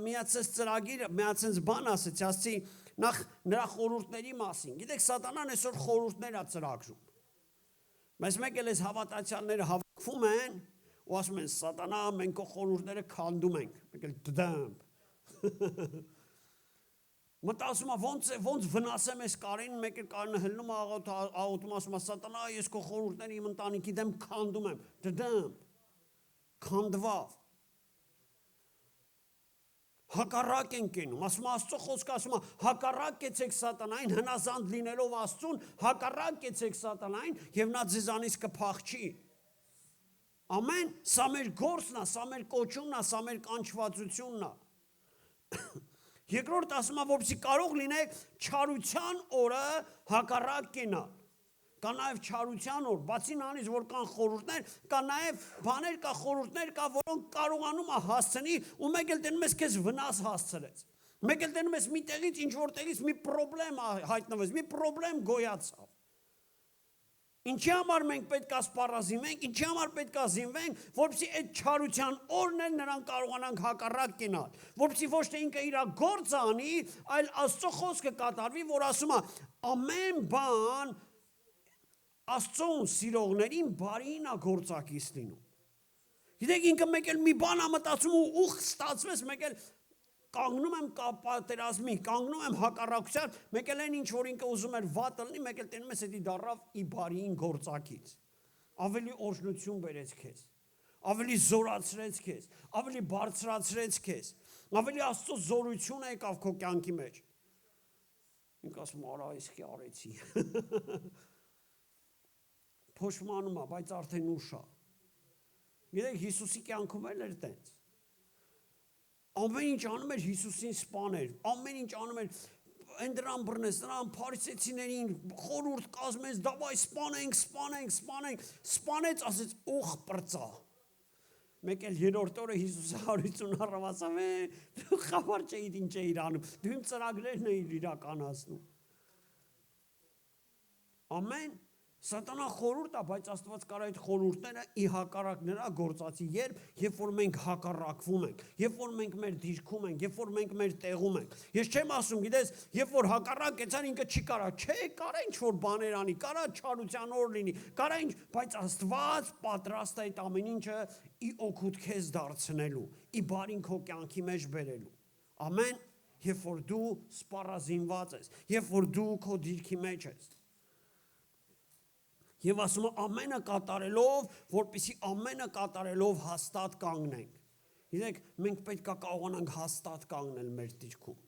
միացած ծրագիր, միացած բան ասեցի, ասեցի նախ նրա խորհուրդների մասին։ Գիտեք, սատանան այսօր խորհուրդներ է ծրագրում։ Բայց մեկ էլ այս հավատացյալները հավաքվում են ու ասում են, սատանա, մենք քո խորհուրդները քանդում ենք։ Մեկ էլ դդամբ։ Մտածում է ոնց վնասեմ այս Կարենին, մեկ էլ Կարենը հելնում է աղոթում, ասում է սատանա, ես քո խորհուրդները իմ ընտանիքի դեմ քանդում եմ, դդեմ, քանդվավ։ Հակառակ են կենում, ասում Աստծո խոսքը ասում է հակառակ կեցեք սատանային, հնազանդ լինելով Աստծուն, հակառակ կեցեք սատանային եւ նա ձեզանից կփախչի։ Ամեն, սա մեր գործն է, սա մեր կոչումն է, սա մեր կանչվածությունն է։ Երկրորդ ասում է, որպեսզի կարող լինեք չարության օրը հակառակ կենալ։ Կա նաև չարության օր, բացի նրանից, որ կան խորհուրդներ, կա նաև բաներ, կա խորհուրդներ, կա որոնք կարողանում է հասցնի, ու մեկ էլ տենում ես քեզ վնաս հասցրեց։ Մեկ էլ տենում ես մի տեղից, ինչ որ տեղից մի խնդրեմ հայտնվեց, մի խնդրեմ գոյացավ։ Ինչի համար մենք պետք է սպառազինվենք, ինչի համար պետք է զինվենք, որպեսզի այդ չարության օրն էլ նրան կարողանանք հակառակ կենալ, որպեսզի ոչ թե ինքը իր գործը անի, այլ Աստծո խոսքը կատարվի, որ ասում է ամեն բան Աստծուն սիրողներին բարին է գործակից լինում։ Գիտեք, ինքը մեկ էլ մի բան է մտածում ու ստացվեց, մեկ էլ կանգնում եմ պատերազմի, կանգնում եմ հակառակության, մեկ էլ այն ինչ որ ինքը ուզում էր վատը լինի, մեկ էլ տենում ես էդի դառավ ի բարիին գործակից։ Ավելի օրհնություն բերեց քեզ, ավելի զորացրեց քեզ, ավելի բարձրացրեց քեզ, ավելի Աստծո զորությունը եկավ քո կյանքի մեջ։ Ինքը ասում արա այսքի արեցի։ Փոշմանում է, բայց արդեն ուշ է։ Գիտեք, Հիսուսի կյանքում էլ էր տենց։ Ամեն ինչ անում էր Հիսուսին սպաներ, ամեն ինչ անում էր, այն դրան բռնեց, նրան փարիսեցիներին խորհուրդ կազմեց, դավայ սպանենք, սպանեց, ասեց ուխ պրծա։ Մեկ էլ երրորդ օրը Հիսուսը 150 առավ ասավ, դու խաբար չէիր ինչ էիր անում, դու իմ ծրագրերն էիր իրականացնում։ Ամեն Սատանա խորհուրդ է, բայց Աստված կար այդ խորհուրդները ի հակառակ նրա գործածի, երբ որ մենք հակառակվում ենք, երբ որ մենք մեր դիրքում ենք, երբ որ մենք մեր տեղում ենք։ Ես չեմ ասում, գիտես, երբ որ հակառակ եցան ինքը չի կարա, չէ, կարա ինչ որ բաներ անի, կարա չարության օր լինի, կարա ինչ, բայց Աստված պատրաստ է այդ ամեն ինչը ի օգուտ քեզ դարձնելու, ի բարին քո կյանքի մեջ բերելու։ Ամեն, երբ որ դու սպառազինված ես, երբ որ դու քո դիրքի մեջ ես։ Եվ ասում է ամենը կատարելով, որպեսզի ամենը կատարելով հաստատ կանգնենք։ Գիտեք, մենք պետք է կարողանանք հաստատ կանգնել մեր դիրքում։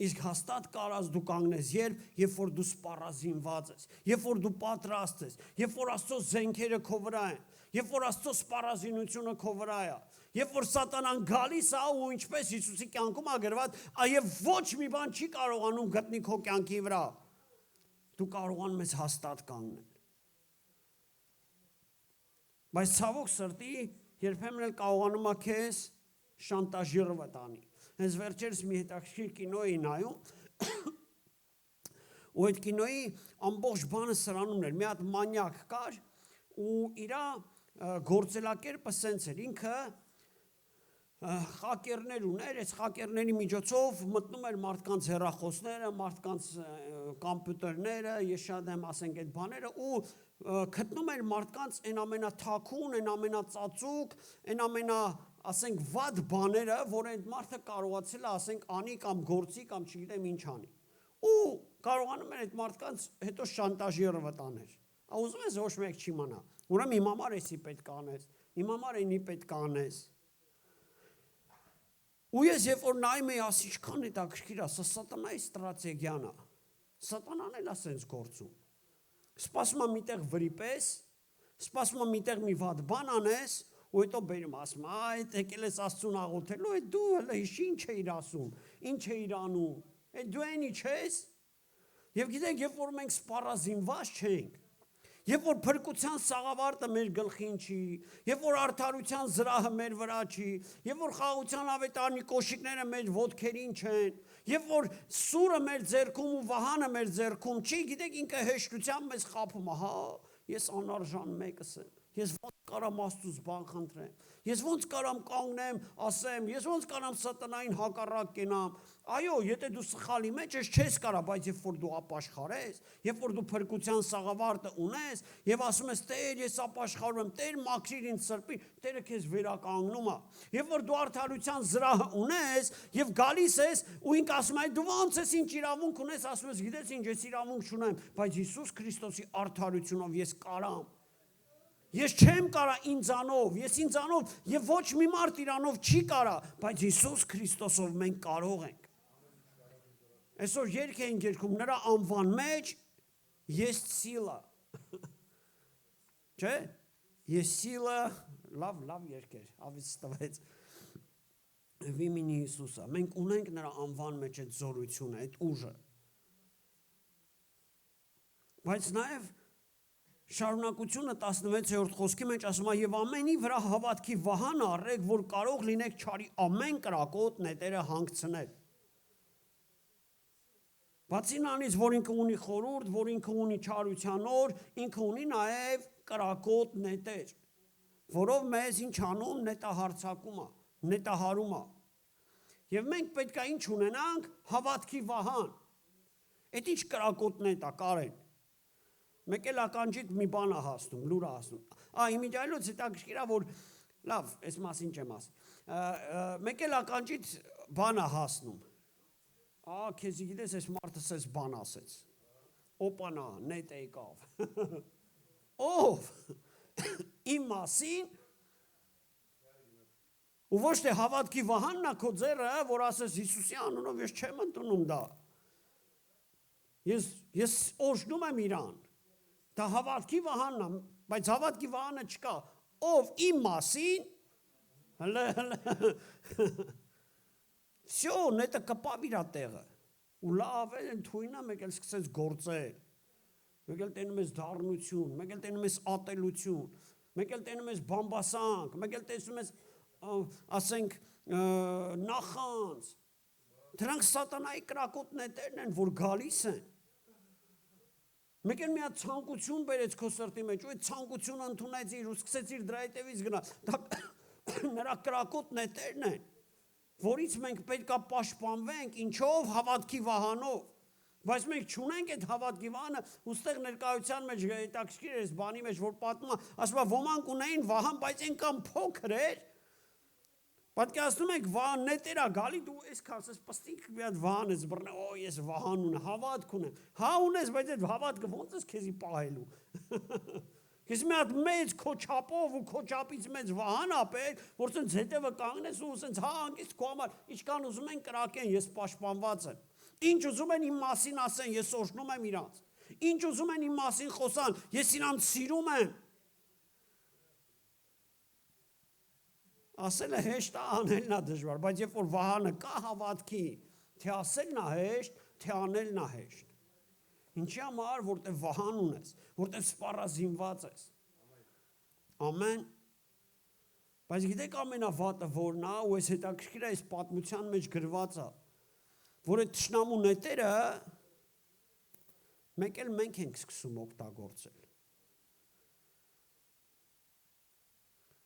Իսկ հաստատ կարած դու կանգնես, երբ որ դու սպառազինված ես, երբ որ դու պատրաստ ես, երբ որ Աստծո զենքերը քո վրա են, երբ որ Աստծո սպառազինությունը քո վրա է, երբ որ Սատանան գալիս է ու ինչպես Հիսուսի կյանքում ա գրված, այև ոչ մի բան չի կարողանում գտնի քո կյանքի վրա։ Դու կարողանում ես հաստատ կանգնել։ Բայց ցավոք սրտի երբեմն էլ կարողանում է քեզ շանտաժիրը տանի։ Հենց վերջերս մի հետաքրքիր կինո էի նայում, ու այդ կինոյի ամբողջ բանը սրանումն էր։ Մի հատ մանյակ կար ու իր գործելակերպը սենց էր, ինքը խակերներ ուներ, այս խակերների միջոցով մտնում էր մարդկանց հեռախոսները, մարդկանց կոմպյուտերները, ես շատ եմ ասենք այդ բաները ու գտնում էր մարդկանց այն ամենաթաքուն, այն ամենածածուկ, այն ասենք վատ բաները, որ այդ մարդը կարողացել է ասենք անի կամ գործի կամ չգիտեմ ինչ անի։ Ու կարողանում էր այդ մարդկանց հետո շանտաժիրը վտաներ։ Ուզում ես ոչ մեկ չի մնա։ Ուրեմն իմ համար էսի պետք է անես, իմ համար էնի պետք է անես։ Ու ես երբ որ նայում եի, ասի ինչքան հետաքրքիր է, սա սատանայի ստրատեգիան է։ Սատանան էլ է սենց գործում։ Սպասում է միտեղ վրիպես, սպասում է միտեղ մի վատ բան անես, ու հետո բերում ասում, այդ եկել ես Աստծուն աղոթելու, այդ դու հələ ինչ էիր ասում, ինչ էիր անում, այդ դու այնի չես։ Եվ գիտեք, երբ որ մենք սպառազինված չենք, երբ որ փրկության սաղավարտը մեր գլխին չի, երբ որ արդարության զրահը մեր վրա չի, երբ որ խաղաղության ավետարանի կոշիկները մեր ոտքերին չեն, երբ որ սուրը մեր ձեռքում ու վահանը մեր ձեռքում չի, գիտեք ինքը հեշտությամբ մեզ խաբում է, հա, ես անարժան մեկս եմ, ես ոնց կարամ Աստծուց բան խնդրեմ, Ես ոնց կարամ կանգնեմ, ասեմ, ես ոնց կարամ սատանային հակառակ կենամ։ Այո, եթե դու սխալի մեջ ես, չես կարա, բայց երբ որ դու ապաշխարես, երբ որ դու փրկության սաղավարտը ունես եւ ասում ես, Տեր, ես ապաշխարում եմ, Տեր, մաքրիր ինձ սրբի, Տերը քեզ վերականգնում է։ Երբ որ դու արդարության զրահը ունես եւ գալիս ես ու ինք ասում է, դու ոնց ես, ինչ իրավունք ունես, ասում ես, գիտես ինչ, ես իրավունք չունեմ, բայց Հիսուս Քրիստոսի արդարությունով ես կարամ։ Ես չեմ կարա ինձանով, ես ինձանով եւ ոչ մի մարդ իրանով չի կարա, բայց Հիսուս Քրիստոսով մենք կարող ենք։ Այսօր երգ են երգում նրա անվան մեջ ես սիլա։ Չէ՞։ Ես սիլա, լավ երգեր, ավից տվեց։ Վիմինի Հիսուսա, մենք ունենք նրա անվան մեջ այդ զորությունը, այդ ուժը։ Բայց նաև շարունակությունը 16-րդ խոսքի մեջ ասում է եւ ամենի վրա հավատքի վահան առեք, որ կարող լինեք չարի ամեն կրակոտ նետերը հանգցնել։ Բացի նրանից, որ ինքը ունի խորհուրդ, որ ինքը ունի չարության օր, ինքը ունի նաև կրակոտ նետեր, որով մեզ ինչ անում, նետահարցակում է, նետահարում է։ Եվ մենք պետք է ինչ ունենանք, հավատքի վահան։ Այդ ինչ կրակոտ նետ է, Կարեն։ Մեկ էլ ականջիդ մի բան է հասնում, լուր է հասնում։ Իմիջայլոց հետաքրքիր է, որ լավ, այս մասին չեմ ասի։ Մեկ էլ ականջիդ բան է հասնում։ Քեզ գիտես, այս մարդը սես բան ասեց։ Օպանա, նետ եկավ։ Ով իմ մասին ու ոչ թե հավատքի վահանն է քո ձեռը, որ ասես Հիսուսի անունով ես չեմ ընդունում դա։ Ես օրհնում եմ իրան։ Դա հավատքի վահանն է, բայց հավատքի վահանը չկա։ Ով իմ մասին, Всё, նետը կպավ իր տեղը։ Ու լավ է, թույնա մեկ էլ սկսեց գործել։ Մեկ էլ տենում ես դառնություն, մեկ էլ տենում ես ատելություն, մեկ էլ տենում ես բամբասանք, մեկ էլ տեսնում ես, ասենք, նախանց։ Դրանք սատանայի կրակոտ նետերն են, որ գալիս են։ Մեկ էլ մի հատ ցանկություն բերեց քո սրտի մեջ, ու այդ ցանկությունը ընդունեցիր ու սկսեցիր դրա հետևից գնալ։ Դա նրա կրակոտ նետերն են, որից մենք պետք է պաշտպանվենք, ինչով, հավատքի վահանով։ Բայց մենք չունենք այդ հավատքի վահանը, ուստեղ ներկայության մեջ հետաքրքիր է այս բանի մեջ, որ պատմում է, ասում է, ոմանք ունեին վահան, բայց այնքան փոքր էր։ Պատկերացնում եք, վահան նետեր է գալի, դու այսքան ասես պստիկ մի հատ վահան ես բռնել, ես վահան ունեմ, հավատք ունեմ։ Հա ունես, բայց այդ հավատքը ոնց ես քեզի պահելու։ Քեզ մի հատ մեծ քո չափով ու քո չափից մեծ վահան ապել, որ ցենց հետևը կանգնես ու ցենց հա անկից քո համար ինչքան ուզում են կրակեն, ես պաշտպանված եմ։ Ինչ ուզում են իմ մասին ասեն, ես օրհնում եմ իրանց։ Ինչ ուզում են իմ մասին խոսան, ես իրանց սիրում եմ։ Ասելը հեշտ է, անելն է դժվար, բայց երբ որ վահանը կա հավատքի, թե ասելն է հեշտ, թե անելն է հեշտ։ Ինչի համար, որտեղ վահան ունես, որտեղ սպառազինված ես։ Ամեն։ Բայց գիտեք ամենավատը որն է, ու այս հետաքրքիր է, այս պատմության մեջ գրված է, որ այդ թշնամու նետերը մեկ էլ մենք ենք սկսում օգտագործել։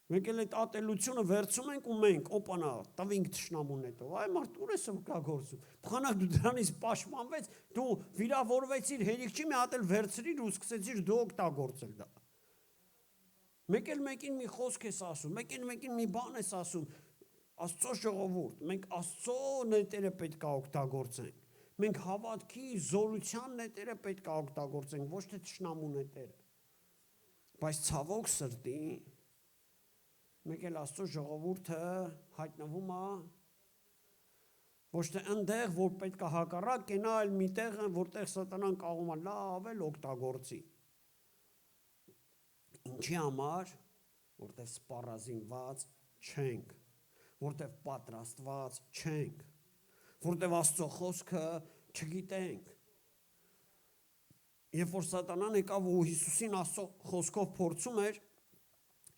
Մենք էլ այդ ատելությունը վերցում ենք ու մենք, օպանա, տվինք թշնամու նետով, այ մարդ ուր ես օգտագործում։ Փոխանակ դու դրանից պաշտպանվեց, դու վիրավորվեցիր, հերիք չի մի հատ էլ վերցրիր ու սկսեցիր դու օգտագործել դա։ Մեկ էլ մեկին մի խոսք ես ասում, մեկին մի բան ես ասում, Աստծո ժողովուրդ, մենք Աստծո նետերը պետք է օգտագործենք։ Մենք հավատքի զորության նետերը պետք է օգտագործենք, ոչ թե թշնամու նետերը։ Բայց ցավոք սրտի մեկ էլ Աստծո ժողովուրդը հայտնվում է ոչ թե այնտեղ, որ պետք է հակառակ կենա, այլ մի տեղ, որտեղ սատանան կարող է լավ էլ օգտագործի։ Ինչի համար, որտեղ սպառազինված չենք, որտեղ պատրաստված չենք, որտեղ Աստծո խոսքը չգիտենք։ Երբ որ սատանան եկավ ու Հիսուսին Աստծո խոսքով փորձում էր,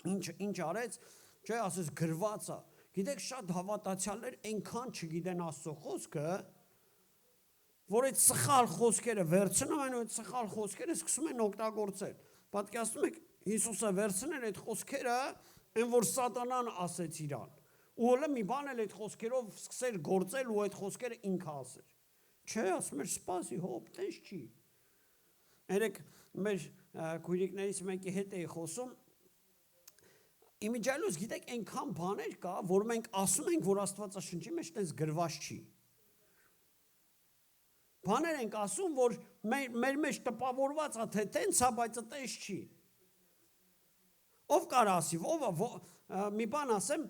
ինչ արեց, չէ, ասես գրված է։ Գիտեք, շատ հավատացյալներ այնքան չգիտեն Աստծո խոսքը, որ այդ սխալ խոսքերը վերցնում են ու այդ սխալ խոսքերը սկսում են օգտագործել։ Պատկերացնում եք, Հիսուսը վերցնել այդ խոսքերը Այն որ սատանան ասեց իրան։ Ու հələ մի բան էլ այդ խոսքերով սկսեր գործել ու այդ խոսքերը ինքը ասեր։ Չէ, ասում էր սպասի, հոպ, տես չի։ Երեք մեր քույրիկներից մեկի հետ էի խոսում։ Իմիջիալուս գիտեք այնքան բաներ կա, որ մենք ասում ենք, որ Աստվածաշնչի մեջ տես գրված չի։ Բաներ ենք ասում, որ մեր մեջ տպավորված է, թե տենց է, բայց տես չի։ Ով կար ասի, մի բան ասեմ,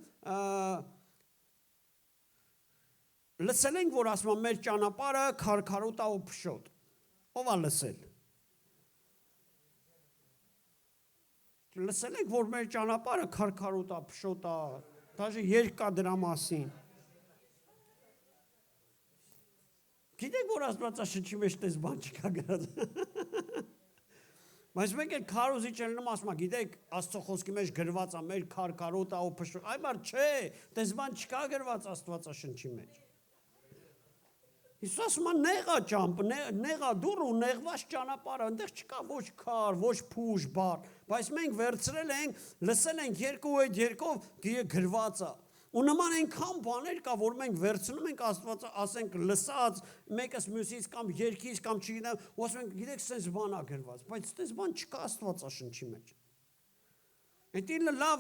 լսել ենք, որ ասում են մեր ճանապարհը քարքարոտ է ու փշոտ։ Ով է լսել։ Լսել ենք, որ մեր ճանապարհը քարքարոտ է, փշոտ է, դաժե երգ կա դրա մասին։ Գիտեք, որ Աստվածաշնչի մեջ տես բան չկա գրած։ Բայց մեկ էլ քարոզիչ ելնում ասում է, գիտեք, Աստծո խոսքի մեջ գրված է մեր քարքարոտ է ու փշոտ։ Այ բար չէ, տես բան չկա գրված Աստվածաշնչի մեջ։ Հիսուս ասում է նեղա ճամփ, նեղա դուռ ու նեղված ճանապարհը, այնտեղ չկա ոչ քար, ոչ փուշ, բար, բայց մենք վերցրել ենք, լսել ենք երկու այդ երկով գրված է։ Ու նման այնքան բաներ կա, որ մենք վերցնում ենք Աստվածը, ասենք լսած, մեկս մյուսից կամ երկից կամ չգիտեմ, ու ասում ենք, գիտեք, սենց բան է գրված, բայց սենց բան չկա Աստվածաշնչի մեջ։ Այդ ինը լավ,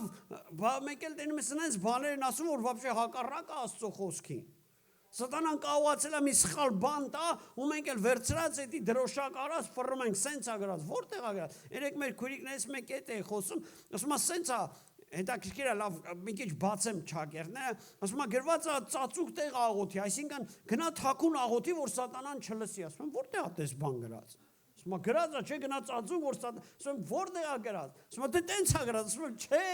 մեկ էլ տենում է սենց բաներ են ասում, որ вообще հակառակ է Աստծո խոսքին։ Սատանան կաուացել է մի սխալ բան տա, ու մենք էլ վերցրած էդի դրոշակ արած ֆռում ենք, սենց է գրած, որտեղ է գրած։ Երեք մեր քույրիկներից մեկ հետ էի խոսում, ասում է սենց է, հետաքրքիր է, լավ, մի քիչ բացեմ չակերտները, ասում է գրված է ծածուկ տեղ աղոթի, այսինքն գնա թաքուն աղոթի, որ սատանան չլսի, ասում եմ, որտեղ է տես բան գրած։ Ասում է գրած է, չէ, գնա ծածուկ, որ սատանան, ասում եմ, որտեղ է գրած։ Ասում է, դե տենց է գրած, ասում եմ, չէ։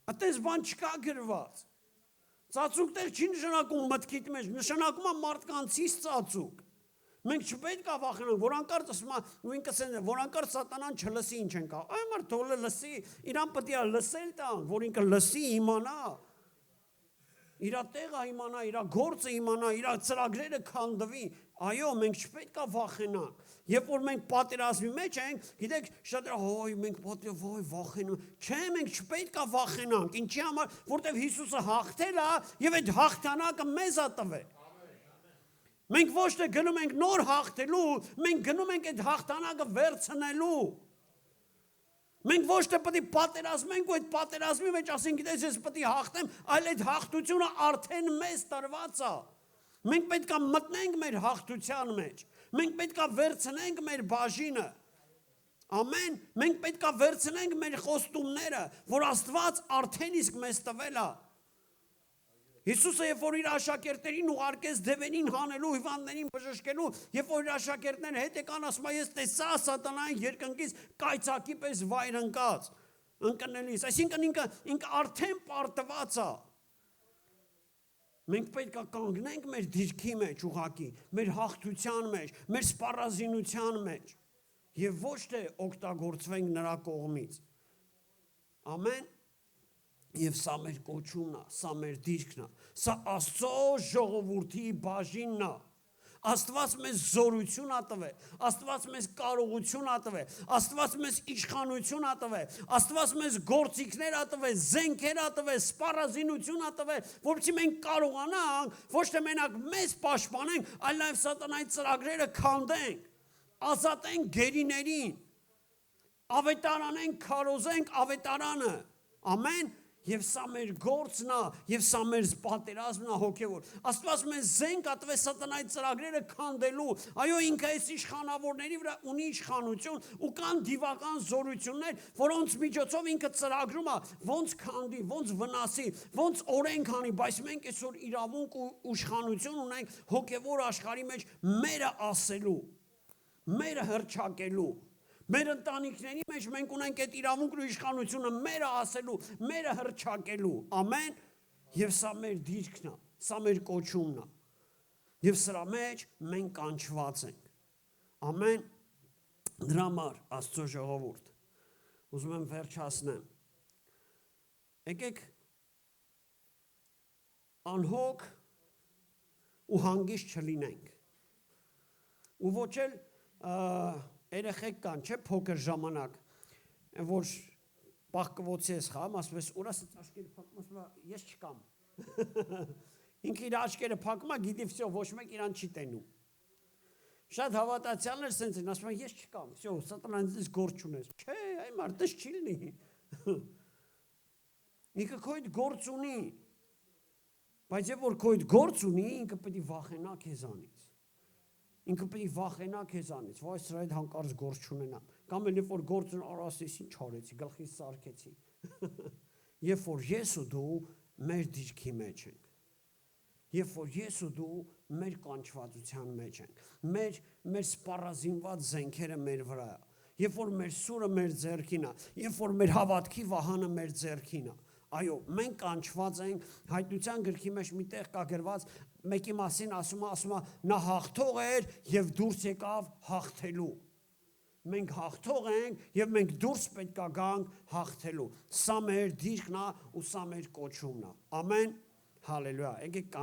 Այդպես բան չկա գրված։ Ծածուկ տեղ չի նշանակում մտքիդ մեջ, նշանակում է մարդկանցից ծածուկ։ Մենք չպետք է վախենանք, որ անկարծ ասում է, ու ինքս են, որ անկարծ սատանան չլսի ինչ ենք ա։ Այ մարդ թողը լսի, իրան պետք է լսել տան, որ ինքը լսի, իմանա։ Իր տեղը իմանա, իր գործը իմանա, իր ծրագրերը քանդվի։ Այո, մենք չպետք է վախենանք։ Երբ որ մենք պատերազմի մեջ ենք, գիտեք, շատ ոյ մենք վախենում։ Չէ, մենք չպետք է վախենանք։ Ինչի համար, որտեղ Հիսուսը հաղթել է եւ այդ հաղթանակը մեզ է տվել։ Մենք ոչ թե գնում ենք նոր հաղթելու, մենք գնում ենք այդ հաղթանակը վերցնելու։ Մենք ոչ թե պետք է պատերազմենք ու այդ պատերազմի մեջ ասենք, գիտես, ես պետք է հաղթեմ, այլ այդ հաղթությունը արդեն մեզ տրված է։ Մենք պետք է մտնենք մեր հաղթության մեջ։ Մենք պետք է վերցնենք մեր բաժինը։ Ամեն, մենք պետք է վերցնենք մեր խոստումները, որ Աստված արդեն իսկ մեզ տվել է։ Հիսուսը երբ որ իր աշակերտներին ուղարկեց դևերին հանելու, հիվանդներին բժշկելու, երբ որ իր աշակերտները հետ եկան, ասում է, ես տեսա սատանային երկնքից կայծակի պես վայր ընկած, ընկնելիս, այսինքն ինքը արդեն պարտված է։ Մենք պետք է կանգնենք մեր դիրքի մեջ ուղղակի, մեր հաղթության մեջ, մեր սպառազինության մեջ եւ ոչ թե օգտագործվենք նրա կողմից։ Ամեն։ Եվ սա մեր կոչումն է, սա մեր դիրքն է, սա Աստծո ժողովրդի բաժինն է։ Աստված մեզ զորություն ա տվել, Աստված մեզ կարողություն ա տվել, Աստված մեզ իշխանություն ա տվել, Աստված մեզ գործիքներ ա տվել, զենքեր ա տվել, սպառազինություն ա տվել, որպեսզի մենք կարողանանք ոչ թե մենակ մեզ պաշտպանենք, այլ նաև սատանայի ծրագրերը քանդենք, ազատենք գերիներին, ավետարանենք, քարոզենք ավետարանը։ Ամեն։ Եվ սա մեր գործն է, եւ սա մեր պատերազմն է հոգեոր։ Աստված մեզ զենք ա տվել սատանայի ծրագրերը քանդելու։ Այո, ինքը այս իշխանավորների վրա ունի իշխանություն ու կան դիվական զորություններ, որոնց միջոցով ինքը ծրագրում է, ոնց քանդի, ոնց վնասի, ոնց օրենք անի, բայց մենք այսօր իրավունք ու իշխանություն ունենք հոգեոր աշխարհի մեջ մերը ասելու, մերը հրճակելու։ Մեր ընտանիքների մեջ մենք ունենք այդ իրավունքն ու իշխանությունը մերը ասելու, մերը հրճակելու։ Ամեն։ Եվ սա մեր դիրքն է, սա մեր կոչումն է։ Եվ սրա մեջ մենք կանչված ենք։ Ամեն։ Դրա համար Աստծո ժողովուրդ։ Ուզում եմ վերջացնեմ։ Եկեք անհոգ ու հանգիստ չլինենք։ Ու ոչ էլ երեխեք կան, չէ, փոքր ժամանակ, որ պահկվոցի ես խաղում, ասում ես, ուր ասեց աչքերը փակում, ասում է, ես չկամ։ Ինքը իր աչքերը փակում է, գիտի, վсё, ոչ մեկ իրան չի տենում։ Շատ հավատացյալներ սենց են, ասում են, ես չկամ, վсё, սատանան ինձ գործ չունես։ Չէ, այ մարդը չի լինի։ Ինքը քո հետ գործ ունի։ Բայց երբ որ քո հետ գործ ունի, ինքը պետք է վախենա քեզանից։ Ինքը պետք է վախենա քեզանից, ոայ սրա հետ հանկարծ գործ չունենամ։ Կամ էլ երբ որ գործ ունի, ասես ինչ արեցի, գլխիս սարքեցի։ Երբ որ ես ու դու մեր դիրքի մեջ ենք։ Երբ որ ես ու դու մեր կանչվածության մեջ ենք, մեր սպառազինված զենքերը մեր վրա է, երբ որ մեր սուրը մեր ձեռքին է, երբ որ մեր հավատքի վահանը մեր ձեռքին է, այո, մենք կանչված ենք, Հայտնության գրքի մեջ մի տեղ կա գրված, մեկի մասին ասում է, նա հաղթող էր եւ դուրս եկավ հաղթելու։ Մենք հաղթող ենք եւ մենք դուրս պետք է գանք հաղթելու։ Սա մեր դիրքն է ու սա մեր կոչումն է։ Ամեն, հալելույա։ Եկեք